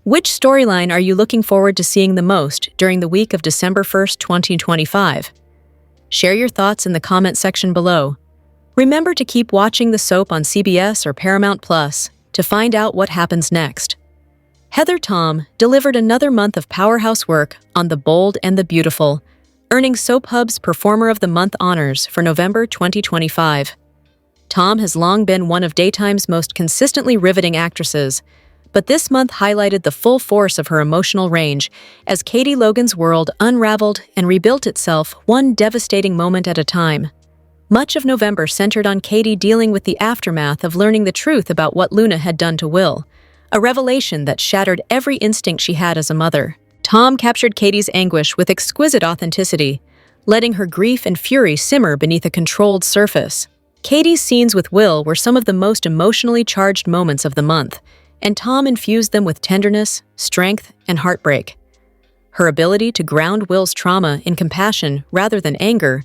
Which storyline are you looking forward to seeing the most during the week of December 1st, 2025? Share your thoughts in the comment section below. Remember to keep watching the soap on CBS or Paramount Plus to find out what happens next. Heather Tom delivered another month of powerhouse work on The Bold and the Beautiful, earning Soap Hub's Performer of the Month honors for November 2025. Tom has long been one of daytime's most consistently riveting actresses, but this month highlighted the full force of her emotional range as Katie Logan's world unraveled and rebuilt itself one devastating moment at a time. Much of November centered on Katie dealing with the aftermath of learning the truth about what Luna had done to Will, a revelation that shattered every instinct she had as a mother. Tom captured Katie's anguish with exquisite authenticity, letting her grief and fury simmer beneath a controlled surface. Katie's scenes with Will were some of the most emotionally charged moments of the month, and Tom infused them with tenderness, strength, and heartbreak. Her ability to ground Will's trauma in compassion rather than anger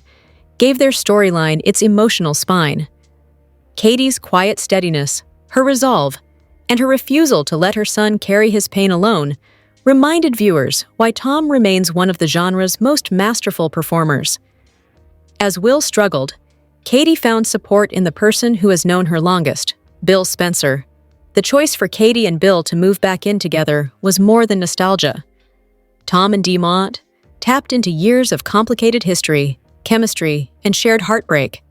gave their storyline its emotional spine. Katie's quiet steadiness, her resolve, and her refusal to let her son carry his pain alone reminded viewers why Tom remains one of the genre's most masterful performers. As Will struggled, Katie found support in the person who has known her longest, Bill Spencer. The choice for Katie and Bill to move back in together was more than nostalgia. Tom and DeMont tapped into years of complicated history, chemistry, and shared heartbreak,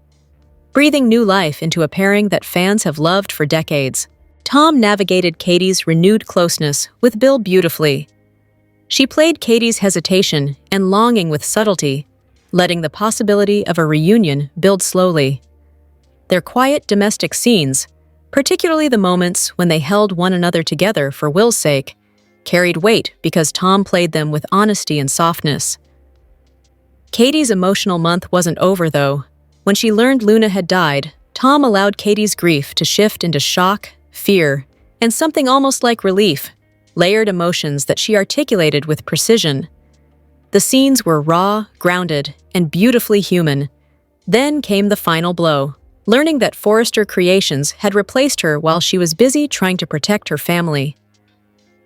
breathing new life into a pairing that fans have loved for decades. Tom navigated Katie's renewed closeness with Bill beautifully. She played Katie's hesitation and longing with subtlety, letting the possibility of a reunion build slowly. Their quiet domestic scenes, particularly the moments when they held one another together for Will's sake, carried weight because Tom played them with honesty and softness. Katie's emotional month wasn't over, though. When she learned Luna had died, Tom allowed Katie's grief to shift into shock, fear, and something almost like relief, layered emotions that she articulated with precision. The scenes were raw, grounded, and beautifully human. Then came the final blow, learning that Forrester Creations had replaced her while she was busy trying to protect her family.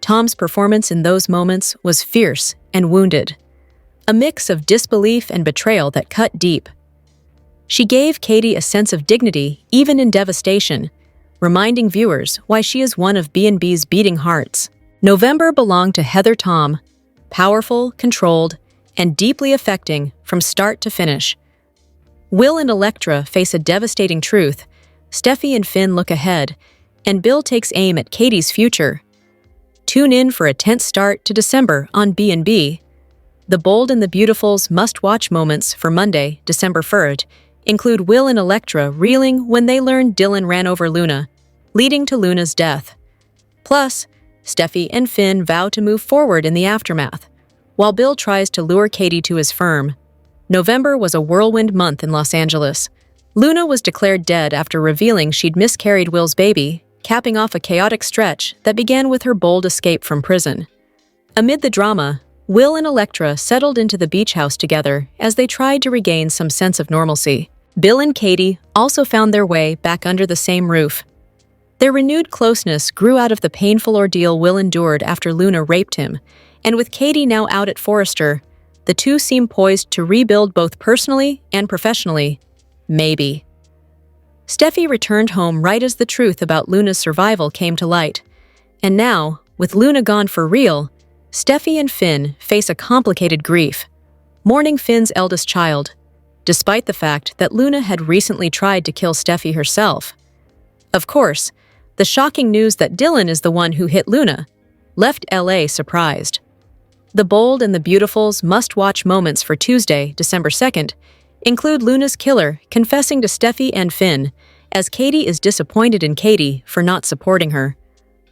Tom's performance in those moments was fierce and wounded, a mix of disbelief and betrayal that cut deep. She gave Katie a sense of dignity even in devastation, reminding viewers why she is one of B&B's beating hearts. November belonged to Heather Tom, powerful, controlled, and deeply affecting from start to finish. Will and Elektra face a devastating truth, Steffi and Finn look ahead, and Bill takes aim at Katie's future. Tune in for a tense start to December on B&B. The Bold and the Beautiful's must-watch moments for Monday, December 3rd, include Will and Elektra reeling when they learn Dylan ran over Luna, leading to Luna's death. Plus, Steffi and Finn vow to move forward in the aftermath, while Bill tries to lure Katie to his firm. November was a whirlwind month in Los Angeles. Luna was declared dead after revealing she'd miscarried Will's baby, capping off a chaotic stretch that began with her bold escape from prison. Amid the drama, Will and Elektra settled into the beach house together as they tried to regain some sense of normalcy. Bill and Katie also found their way back under the same roof. Their renewed closeness grew out of the painful ordeal Will endured after Luna raped him, and with Katie now out at Forrester, the two seem poised to rebuild both personally and professionally. Maybe. Steffi returned home right as the truth about Luna's survival came to light. And now, with Luna gone for real, Steffi and Finn face a complicated grief, mourning Finn's eldest child, despite the fact that Luna had recently tried to kill Steffi herself. Of course, the shocking news that Dylan is the one who hit Luna left LA surprised. The Bold and the Beautiful's must-watch moments for Tuesday, December 2nd, include Luna's killer confessing to Steffi and Finn, as Katie is disappointed in Katie for not supporting her.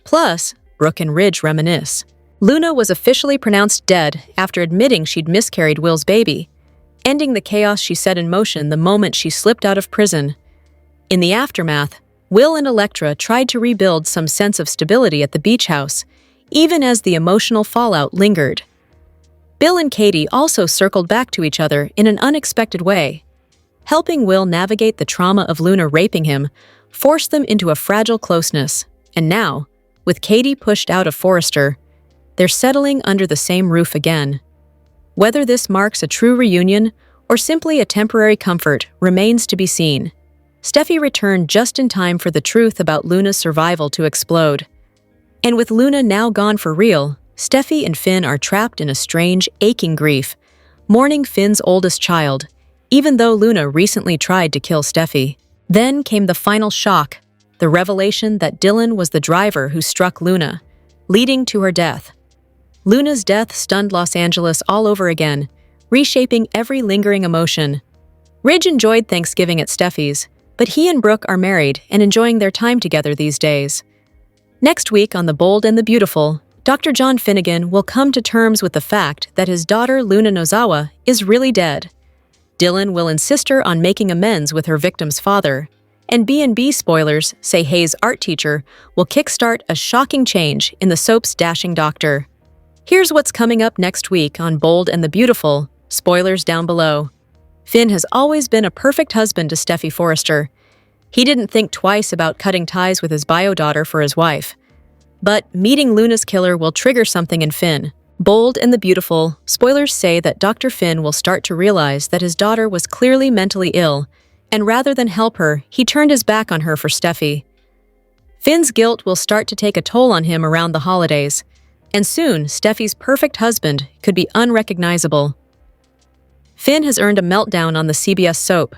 Plus, Brooke and Ridge reminisce. Luna was officially pronounced dead after admitting she'd miscarried Will's baby, ending the chaos she set in motion the moment she slipped out of prison. In the aftermath, Will and Electra tried to rebuild some sense of stability at the beach house, even as the emotional fallout lingered. Bill and Katie also circled back to each other in an unexpected way. Helping Will navigate the trauma of Luna raping him forced them into a fragile closeness, and now, with Katie pushed out of Forrester, they're settling under the same roof again. Whether this marks a true reunion or simply a temporary comfort remains to be seen. Steffi returned just in time for the truth about Luna's survival to explode. And with Luna now gone for real, Steffi and Finn are trapped in a strange, aching grief, mourning Finn's oldest child, even though Luna recently tried to kill Steffi. Then came the final shock, the revelation that Dylan was the driver who struck Luna, leading to her death. Luna's death stunned Los Angeles all over again, reshaping every lingering emotion. Ridge enjoyed Thanksgiving at Steffi's, but he and Brooke are married and enjoying their time together these days. Next week on The Bold and the Beautiful, Dr. John Finnegan will come to terms with the fact that his daughter Luna Nozawa is really dead. Dylan will insist her on making amends with her victim's father, and B&B spoilers say Hayes' art teacher will kickstart a shocking change in the soap's dashing doctor. Here's what's coming up next week on Bold and the Beautiful, spoilers down below. Finn has always been a perfect husband to Steffi Forrester. He didn't think twice about cutting ties with his bio daughter for his wife. But meeting Luna's killer will trigger something in Finn. Bold and the Beautiful, spoilers say that Dr. Finn will start to realize that his daughter was clearly mentally ill, and rather than help her, he turned his back on her for Steffi. Finn's guilt will start to take a toll on him around the holidays, and soon Steffi's perfect husband could be unrecognizable. Finn has earned a meltdown on the CBS soap.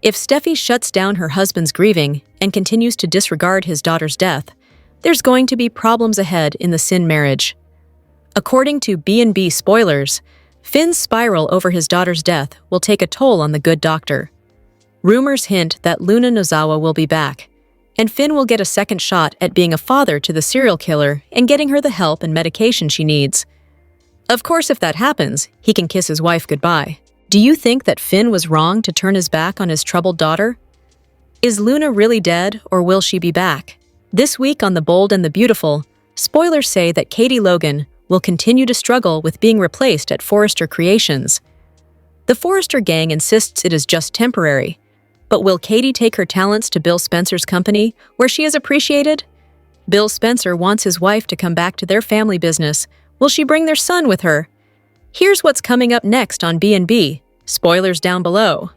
If Steffi shuts down her husband's grieving and continues to disregard his daughter's death, there's going to be problems ahead in the Sin marriage. According to B&B spoilers, Finn's spiral over his daughter's death will take a toll on the good doctor. Rumors hint that Luna Nozawa will be back, and Finn will get a second shot at being a father to the serial killer and getting her the help and medication she needs. Of course, if that happens, he can kiss his wife goodbye. Do you think that Finn was wrong to turn his back on his troubled daughter? Is Luna really dead, or will she be back? This week on The Bold and the Beautiful, spoilers say that Katie Logan will continue to struggle with being replaced at Forrester Creations. The Forrester gang insists it is just temporary, but will Katie take her talents to Bill Spencer's company, where she is appreciated? Bill Spencer wants his wife to come back to their family business. Will she bring their son with her? Here's what's coming up next on B&B. Spoilers down below.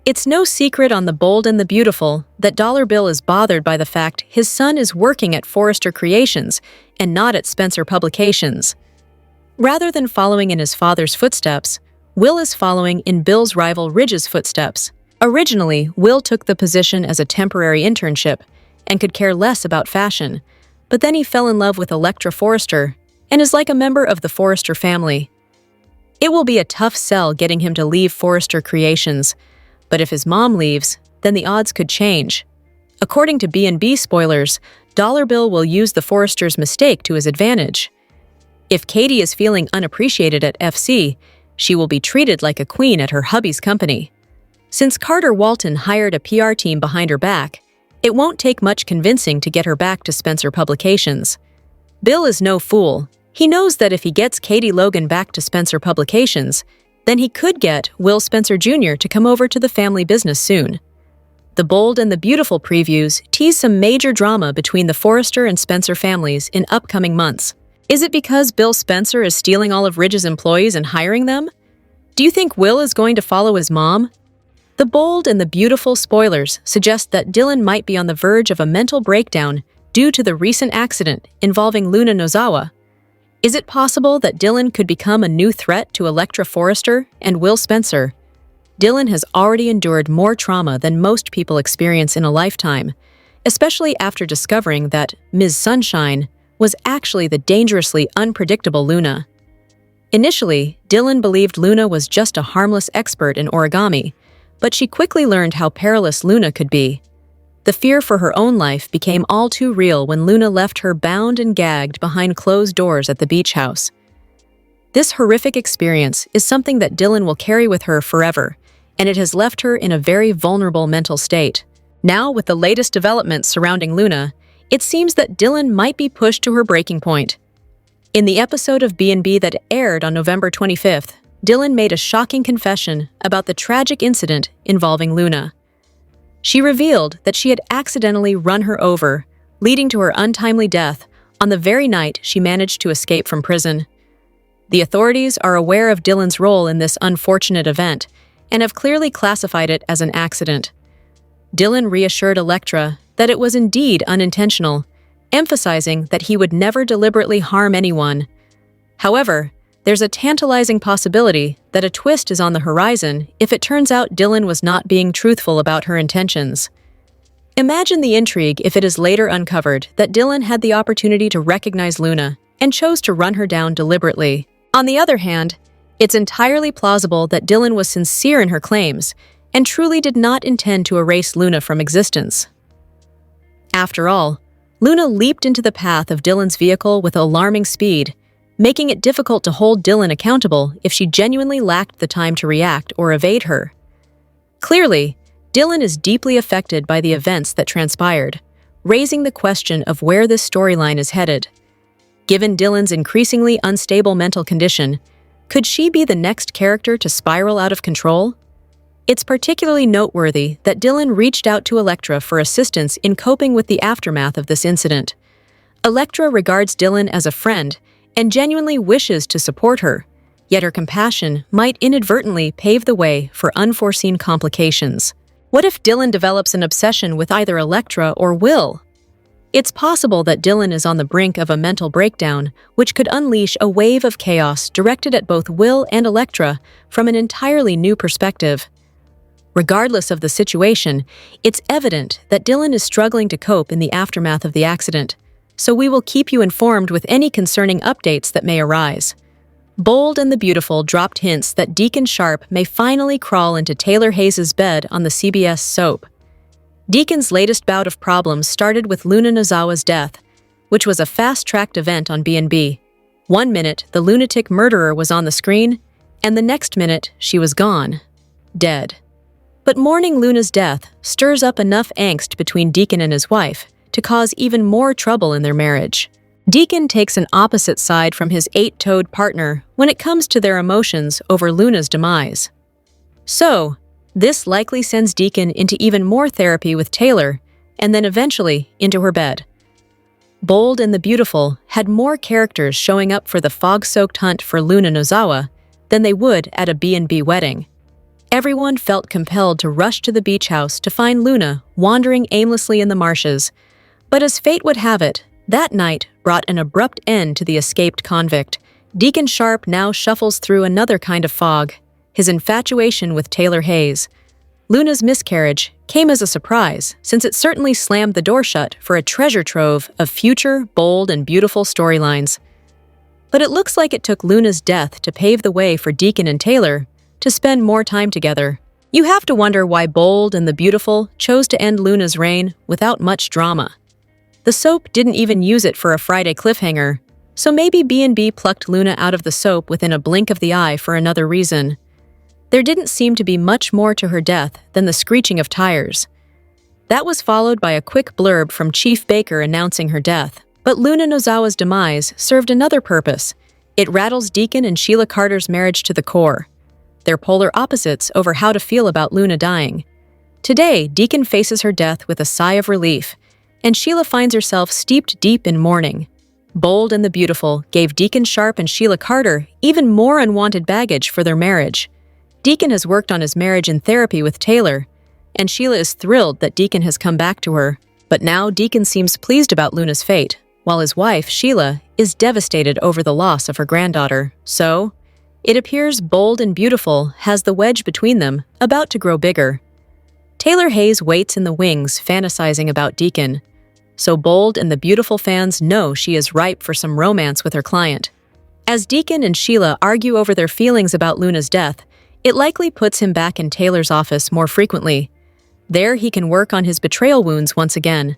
It's no secret on The Bold and the Beautiful that Dollar Bill is bothered by the fact his son is working at Forrester Creations and not at Spencer Publications. Rather than following in his father's footsteps, Will is following in Bill's rival Ridge's footsteps. Originally, Will took the position as a temporary internship and could care less about fashion, but then he fell in love with Electra Forrester and is like a member of the Forrester family. It will be a tough sell getting him to leave Forrester Creations, but if his mom leaves, then the odds could change. According to B&B spoilers, Dollar Bill will use the Forresters' mistake to his advantage. If Katie is feeling unappreciated at FC, she will be treated like a queen at her hubby's company. Since Carter Walton hired a PR team behind her back, it won't take much convincing to get her back to Spencer Publications. Bill is no fool. He knows that if he gets Katie Logan back to Spencer Publications, then he could get Will Spencer Jr. to come over to the family business soon. The Bold and the Beautiful previews tease some major drama between the Forrester and Spencer families in upcoming months. Is it because Bill Spencer is stealing all of Ridge's employees and hiring them? Do you think Will is going to follow his mom? The Bold and the Beautiful spoilers suggest that Dylan might be on the verge of a mental breakdown due to the recent accident involving Luna Nozawa. Is it possible that Dylan could become a new threat to Electra Forrester and Will Spencer? Dylan has already endured more trauma than most people experience in a lifetime, especially after discovering that Ms. Sunshine was actually the dangerously unpredictable Luna. Initially, Dylan believed Luna was just a harmless expert in origami, but she quickly learned how perilous Luna could be. The fear for her own life became all too real when Luna left her bound and gagged behind closed doors at the beach house. This horrific experience is something that Dylan will carry with her forever, and it has left her in a very vulnerable mental state. Now, with the latest developments surrounding Luna, it seems that Dylan might be pushed to her breaking point. In the episode of B&B that aired on November 25th, Dylan made a shocking confession about the tragic incident involving Luna. She revealed that she had accidentally run her over, leading to her untimely death on the very night she managed to escape from prison. The authorities are aware of Dylan's role in this unfortunate event and have clearly classified it as an accident. Dylan reassured Electra that it was indeed unintentional, emphasizing that he would never deliberately harm anyone. However, there's a tantalizing possibility that a twist is on the horizon if it turns out Dylan was not being truthful about her intentions. Imagine the intrigue if it is later uncovered that Dylan had the opportunity to recognize Luna and chose to run her down deliberately. On the other hand, it's entirely plausible that Dylan was sincere in her claims and truly did not intend to erase Luna from existence. After all, Luna leaped into the path of Dylan's vehicle with alarming speed, making it difficult to hold Dylan accountable if she genuinely lacked the time to react or evade her. Clearly, Dylan is deeply affected by the events that transpired, raising the question of where this storyline is headed. Given Dylan's increasingly unstable mental condition, could she be the next character to spiral out of control? It's particularly noteworthy that Dylan reached out to Electra for assistance in coping with the aftermath of this incident. Electra regards Dylan as a friend and genuinely wishes to support her, yet her compassion might inadvertently pave the way for unforeseen complications. What if Dylan develops an obsession with either Electra or Will? It's possible that Dylan is on the brink of a mental breakdown, which could unleash a wave of chaos directed at both Will and Electra from an entirely new perspective. Regardless of the situation, it's evident that Dylan is struggling to cope in the aftermath of the accident, so we will keep you informed with any concerning updates that may arise. Bold and the Beautiful dropped hints that Deacon Sharp may finally crawl into Taylor Hayes' bed on the CBS soap. Deacon's latest bout of problems started with Luna Nozawa's death, which was a fast-tracked event on B&B. 1 minute, the lunatic murderer was on the screen, and the next minute, she was gone. Dead. But mourning Luna's death stirs up enough angst between Deacon and his wife to cause even more trouble in their marriage. Deacon takes an opposite side from his 8-toed partner when it comes to their emotions over Luna's demise. So, this likely sends Deacon into even more therapy with Taylor, and then eventually into her bed. Bold and the Beautiful had more characters showing up for the fog-soaked hunt for Luna Nozawa than they would at a B&B wedding. Everyone felt compelled to rush to the beach house to find Luna wandering aimlessly in the marshes, but as fate would have it, that night brought an abrupt end to the escaped convict. Deacon Sharp now shuffles through another kind of fog, his infatuation with Taylor Hayes. Luna's miscarriage came as a surprise, since it certainly slammed the door shut for a treasure trove of future, bold, and beautiful storylines. But it looks like it took Luna's death to pave the way for Deacon and Taylor to spend more time together. You have to wonder why Bold and the Beautiful chose to end Luna's reign without much drama. The soap didn't even use it for a Friday cliffhanger, so maybe B&B plucked Luna out of the soap within a blink of the eye for another reason. There didn't seem to be much more to her death than the screeching of tires. That was followed by a quick blurb from Chief Baker announcing her death. But Luna Nozawa's demise served another purpose. It rattles Deacon and Sheila Carter's marriage to the core. They're polar opposites over how to feel about Luna dying. Today, Deacon faces her death with a sigh of relief, and Sheila finds herself steeped deep in mourning. Bold and the Beautiful gave Deacon Sharp and Sheila Carter even more unwanted baggage for their marriage. Deacon has worked on his marriage in therapy with Taylor, and Sheila is thrilled that Deacon has come back to her. But now Deacon seems pleased about Luna's fate. while his wife, Sheila, is devastated over the loss of her granddaughter. So, it appears Bold and Beautiful has the wedge between them about to grow bigger. Taylor Hayes waits in the wings, fantasizing about Deacon. So Bold and the Beautiful fans know she is ripe for some romance with her client. As Deacon and Sheila argue over their feelings about Luna's death, it likely puts him back in Taylor's office more frequently. There he can work on his betrayal wounds once again.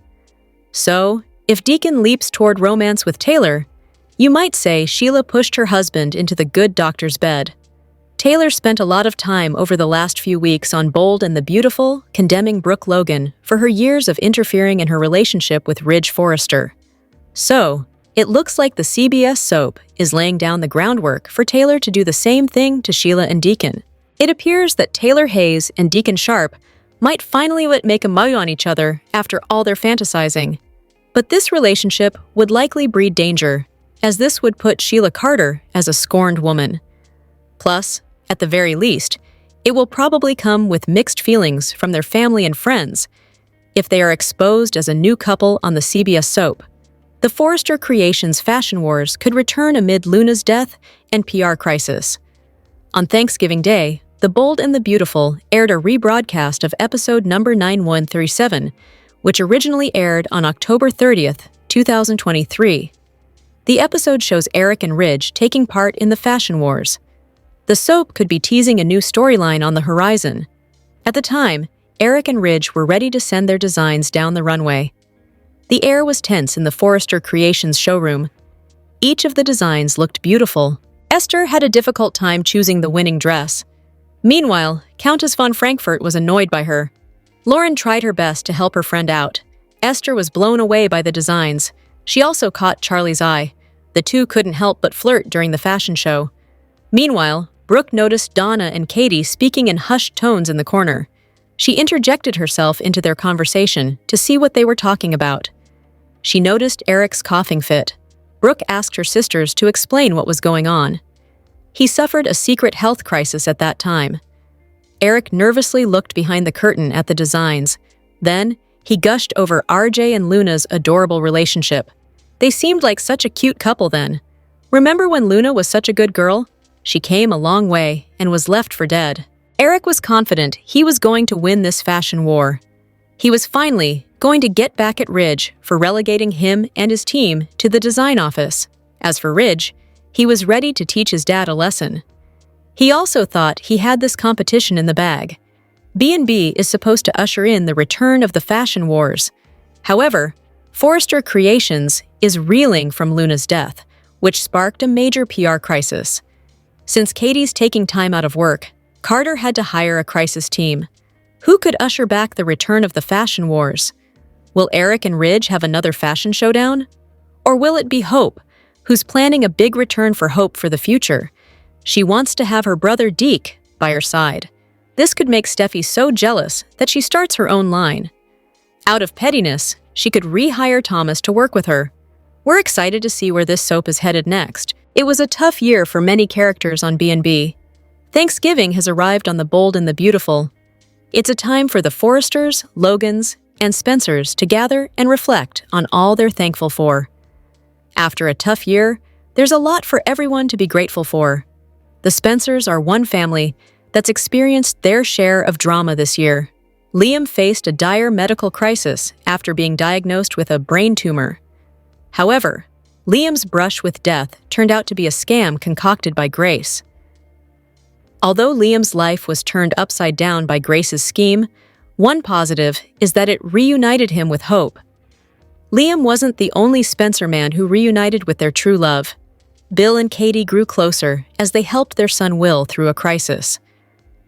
So, if Deacon leaps toward romance with Taylor, you might say Sheila pushed her husband into the good doctor's bed. Taylor spent a lot of time over the last few weeks on Bold and the Beautiful, condemning Brooke Logan for her years of interfering in her relationship with Ridge Forrester. So, it looks like the CBS soap is laying down the groundwork for Taylor to do the same thing to Sheila and Deacon. It appears that Taylor Hayes and Deacon Sharp might finally make a move on each other after all their fantasizing. But this relationship would likely breed danger, as this would put Sheila Carter as a scorned woman. Plus, at the very least, it will probably come with mixed feelings from their family and friends if they are exposed as a new couple on the CBS soap. The Forrester Creations Fashion Wars could return amid Luna's death and PR crisis. On Thanksgiving Day, The Bold and the Beautiful aired a rebroadcast of episode number 9137, which originally aired on October 30th, 2023. The episode shows Eric and Ridge taking part in the fashion wars. The soap could be teasing a new storyline on the horizon. At the time, Eric and Ridge were ready to send their designs down the runway. The air was tense in the Forrester Creations showroom. Each of the designs looked beautiful. Esther had a difficult time choosing the winning dress. Meanwhile, Countess von Frankfurt was annoyed by her. Lauren tried her best to help her friend out. Esther was blown away by the designs. She also caught Charlie's eye. The two couldn't help but flirt during the fashion show. Meanwhile, Brooke noticed Donna and Katie speaking in hushed tones in the corner. She interjected herself into their conversation to see what they were talking about. She noticed Eric's coughing fit. Brooke asked her sisters to explain what was going on. He suffered a secret health crisis at that time. Eric nervously looked behind the curtain at the designs. Then, he gushed over RJ and Luna's adorable relationship. They seemed like such a cute couple then. Remember when Luna was such a good girl? She came a long way and was left for dead. Eric was confident he was going to win this fashion war. He was finally going to get back at Ridge for relegating him and his team to the design office. As for Ridge, he was ready to teach his dad a lesson. He also thought he had this competition in the bag. B&B is supposed to usher in the return of the fashion wars. However, Forrester Creations is reeling from Luna's death, which sparked a major PR crisis. Since Katie's taking time out of work, Carter had to hire a crisis team. Who could usher back the return of the fashion wars? Will Eric and Ridge have another fashion showdown? Or will it be Hope, who's planning a big return for Hope for the future? She wants to have her brother Deke by her side. This could make Steffi so jealous that she starts her own line. Out of pettiness, she could rehire Thomas to work with her. We're excited to see where this soap is headed next. It was a tough year for many characters on B&B. Thanksgiving has arrived on The Bold and the Beautiful. It's a time for the Forresters, Logans, and Spencers to gather and reflect on all they're thankful for. After a tough year, there's a lot for everyone to be grateful for. The Spencers are one family that's experienced their share of drama this year. Liam faced a dire medical crisis after being diagnosed with a brain tumor. However, Liam's brush with death turned out to be a scam concocted by Grace. Although Liam's life was turned upside down by Grace's scheme, one positive is that it reunited him with Hope. Liam wasn't the only Spencer man who reunited with their true love. Bill and Katie grew closer as they helped their son Will through a crisis.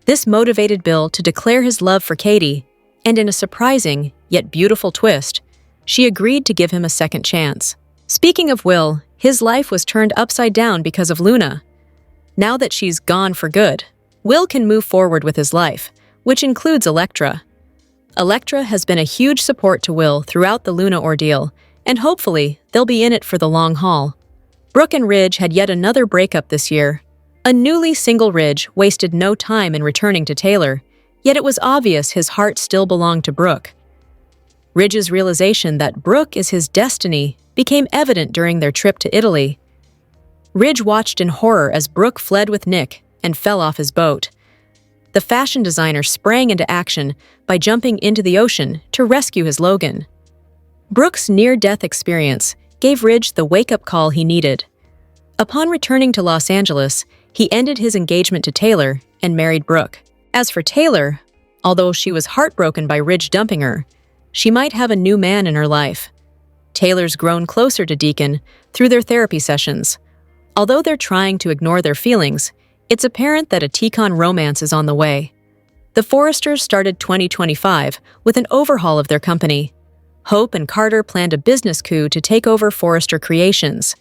This motivated Bill to declare his love for Katie, and in a surprising yet beautiful twist, she agreed to give him a second chance. Speaking of Will, his life was turned upside down because of Luna. Now that she's gone for good, Will can move forward with his life, which includes Elektra. Elektra has been a huge support to Will throughout the Luna ordeal, and hopefully they'll be in it for the long haul. Brooke and Ridge had yet another breakup this year. A newly single Ridge wasted no time in returning to Taylor, yet it was obvious his heart still belonged to Brooke. Ridge's realization that Brooke is his destiny became evident during their trip to Italy. Ridge watched in horror as Brooke fled with Nick and fell off his boat. The fashion designer sprang into action by jumping into the ocean to rescue his Logan. Brooke's near-death experience gave Ridge the wake-up call he needed. Upon returning to Los Angeles, he ended his engagement to Taylor and married Brooke. As for Taylor, although she was heartbroken by Ridge dumping her, she might have a new man in her life. Taylor's grown closer to Deacon through their therapy sessions. Although they're trying to ignore their feelings, it's apparent that a teen romance is on the way. The Forresters started 2025 with an overhaul of their company. Hope and Carter planned a business coup to take over Forrester Creations.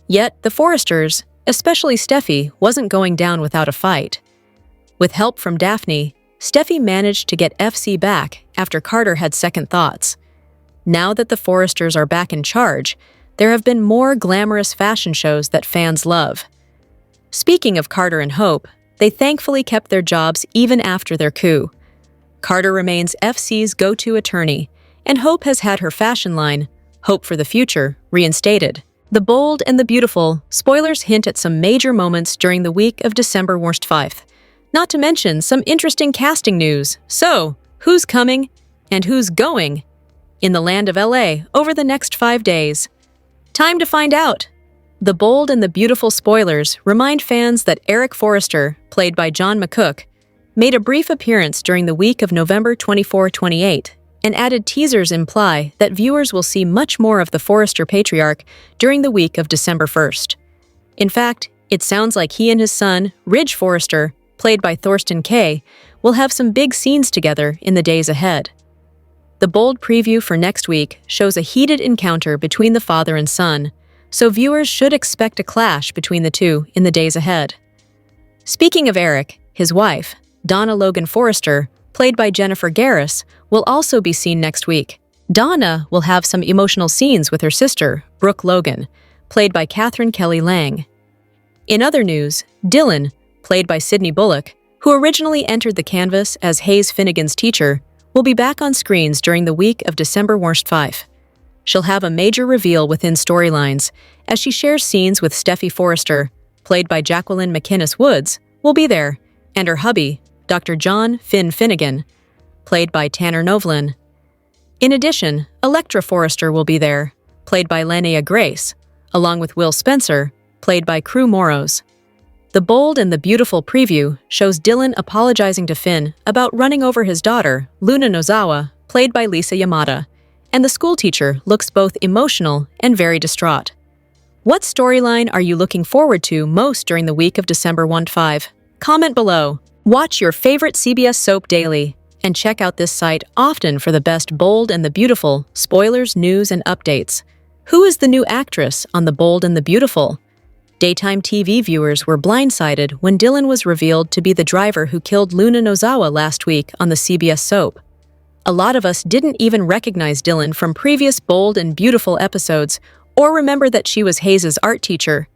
Yet, the Forresters, especially Steffi, wasn't going down without a fight. With help from Daphne, Steffi managed to get FC back after Carter had second thoughts. Now that the Forresters are back in charge, there have been more glamorous fashion shows that fans love. Speaking of Carter and Hope, they thankfully kept their jobs even after their coup. Carter remains FC's go-to attorney, and Hope has had her fashion line, Hope for the Future, reinstated. The Bold and the Beautiful spoilers hint at some major moments during the week of December 5th, not to mention some interesting casting news. So, who's coming and who's going in the land of LA over the next 5 days? Time to find out! The Bold and the Beautiful spoilers remind fans that Eric Forrester, played by John McCook, made a brief appearance during the week of November 24-28, and added teasers imply that viewers will see much more of the Forrester patriarch during the week of December 1st. In fact, it sounds like he and his son, Ridge Forrester, played by Thorsten Kaye, will have some big scenes together in the days ahead. The Bold preview for next week shows a heated encounter between the father and son, so viewers should expect a clash between the two in the days ahead. Speaking of Eric, his wife, Donna Logan Forrester, played by Jennifer Garris, will also be seen next week. Donna will have some emotional scenes with her sister, Brooke Logan, played by Catherine Kelly Lang. In other news, Dylan, played by Sydney Bullock, who originally entered the canvas as Hayes Finnegan's teacher, will be back on screens during the week of December 5th. She'll have a major reveal within storylines, as she shares scenes with Steffi Forrester, played by Jacqueline McInnes Woods, will be there, and her hubby, Dr. John Finn Finnegan, played by Tanner Novlin. In addition, Electra Forrester will be there, played by Linnea Grace, along with Will Spencer, played by Crew Moros. The Bold and the Beautiful preview shows Dylan apologizing to Finn about running over his daughter, Luna Nozawa, played by Lisa Yamada, and the schoolteacher looks both emotional and very distraught. What storyline are you looking forward to most during the week of December 5? Comment below. Watch your favorite CBS soap daily, and check out this site often for the best Bold and the Beautiful spoilers, news, and updates. Who is the new actress on The Bold and the Beautiful? Daytime TV viewers were blindsided when Dylan was revealed to be the driver who killed Luna Nozawa last week on the CBS soap. A lot of us didn't even recognize Dylan from previous Bold and Beautiful episodes or remember that she was Hayes' art teacher.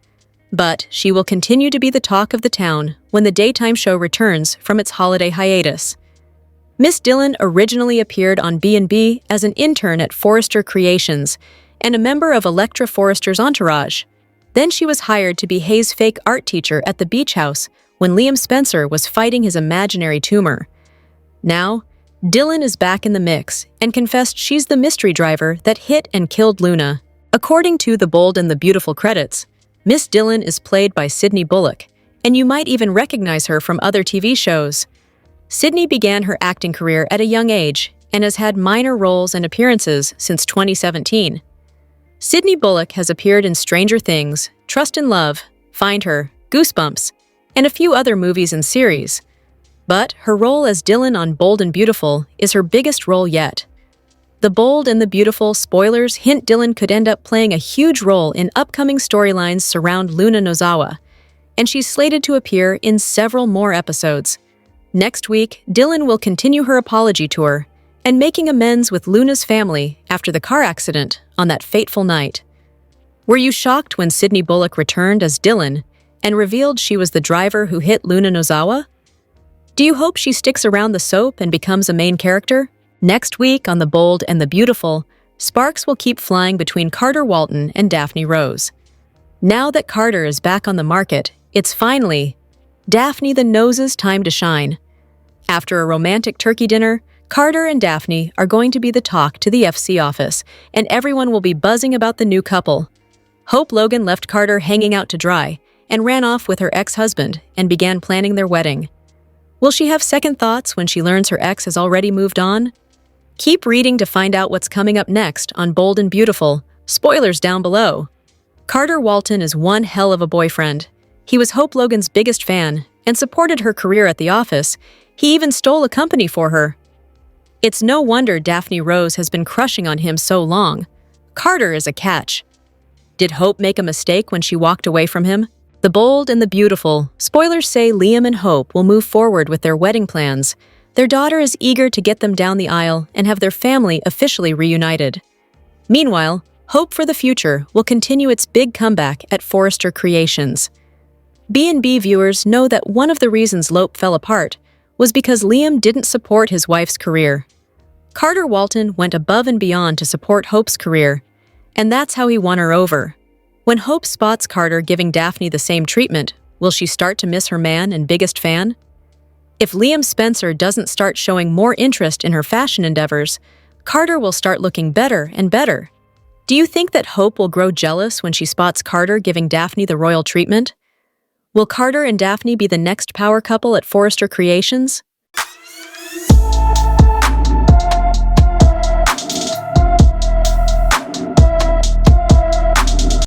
But she will continue to be the talk of the town when the daytime show returns from its holiday hiatus. Miss Dylan originally appeared on B&B as an intern at Forrester Creations and a member of Electra Forrester's entourage. Then she was hired to be Hayes' fake art teacher at the beach house when Liam Spencer was fighting his imaginary tumor. Now, Dylan is back in the mix and confessed she's the mystery driver that hit and killed Luna. According to The Bold and the Beautiful credits, Miss Dylan is played by Sydney Bullock, and you might even recognize her from other TV shows. Sydney began her acting career at a young age and has had minor roles and appearances since 2017. Sydney Bullock has appeared in Stranger Things, Trust and Love, Find Her, Goosebumps, and a few other movies and series. But her role as Dylan on Bold and Beautiful is her biggest role yet. The Bold and the Beautiful spoilers hint Dylan could end up playing a huge role in upcoming storylines surround Luna Nozawa, and she's slated to appear in several more episodes. Next week, Dylan will continue her apology tour and making amends with Luna's family after the car accident on that fateful night. Were you shocked when Sydney Bullock returned as Dylan and revealed she was the driver who hit Luna Nozawa? Do you hope she sticks around the soap and becomes a main character? Next week on The Bold and the Beautiful, sparks will keep flying between Carter Walton and Daphne Rose. Now that Carter is back on the market, it's finally Daphne the Nose's time to shine. After a romantic turkey dinner, Carter and Daphne are going to be the talk to the FC office, and everyone will be buzzing about the new couple. Hope Logan left Carter hanging out to dry and ran off with her ex-husband and began planning their wedding. Will she have second thoughts when she learns her ex has already moved on? Keep reading to find out what's coming up next on Bold and Beautiful. Spoilers down below. Carter Walton is one hell of a boyfriend. He was Hope Logan's biggest fan and supported her career at the office. He even stole a company for her. It's no wonder Daphne Rose has been crushing on him so long. Carter is a catch. Did Hope make a mistake when she walked away from him? The Bold and the Beautiful. Spoilers say Liam and Hope will move forward with their wedding plans. Their daughter is eager to get them down the aisle and have their family officially reunited. Meanwhile, hope for the future will continue its big comeback at Forrester Creations. B&B viewers know that one of the reasons Lope fell apart was because Liam didn't support his wife's career. Carter Walton went above and beyond to support Hope's career, and that's how he won her over. When Hope spots Carter giving Daphne the same treatment, will she start to miss her man and biggest fan? If Liam Spencer doesn't start showing more interest in her fashion endeavors, Carter will start looking better and better. Do you think that Hope will grow jealous when she spots Carter giving Daphne the royal treatment? Will Carter and Daphne be the next power couple at Forrester Creations?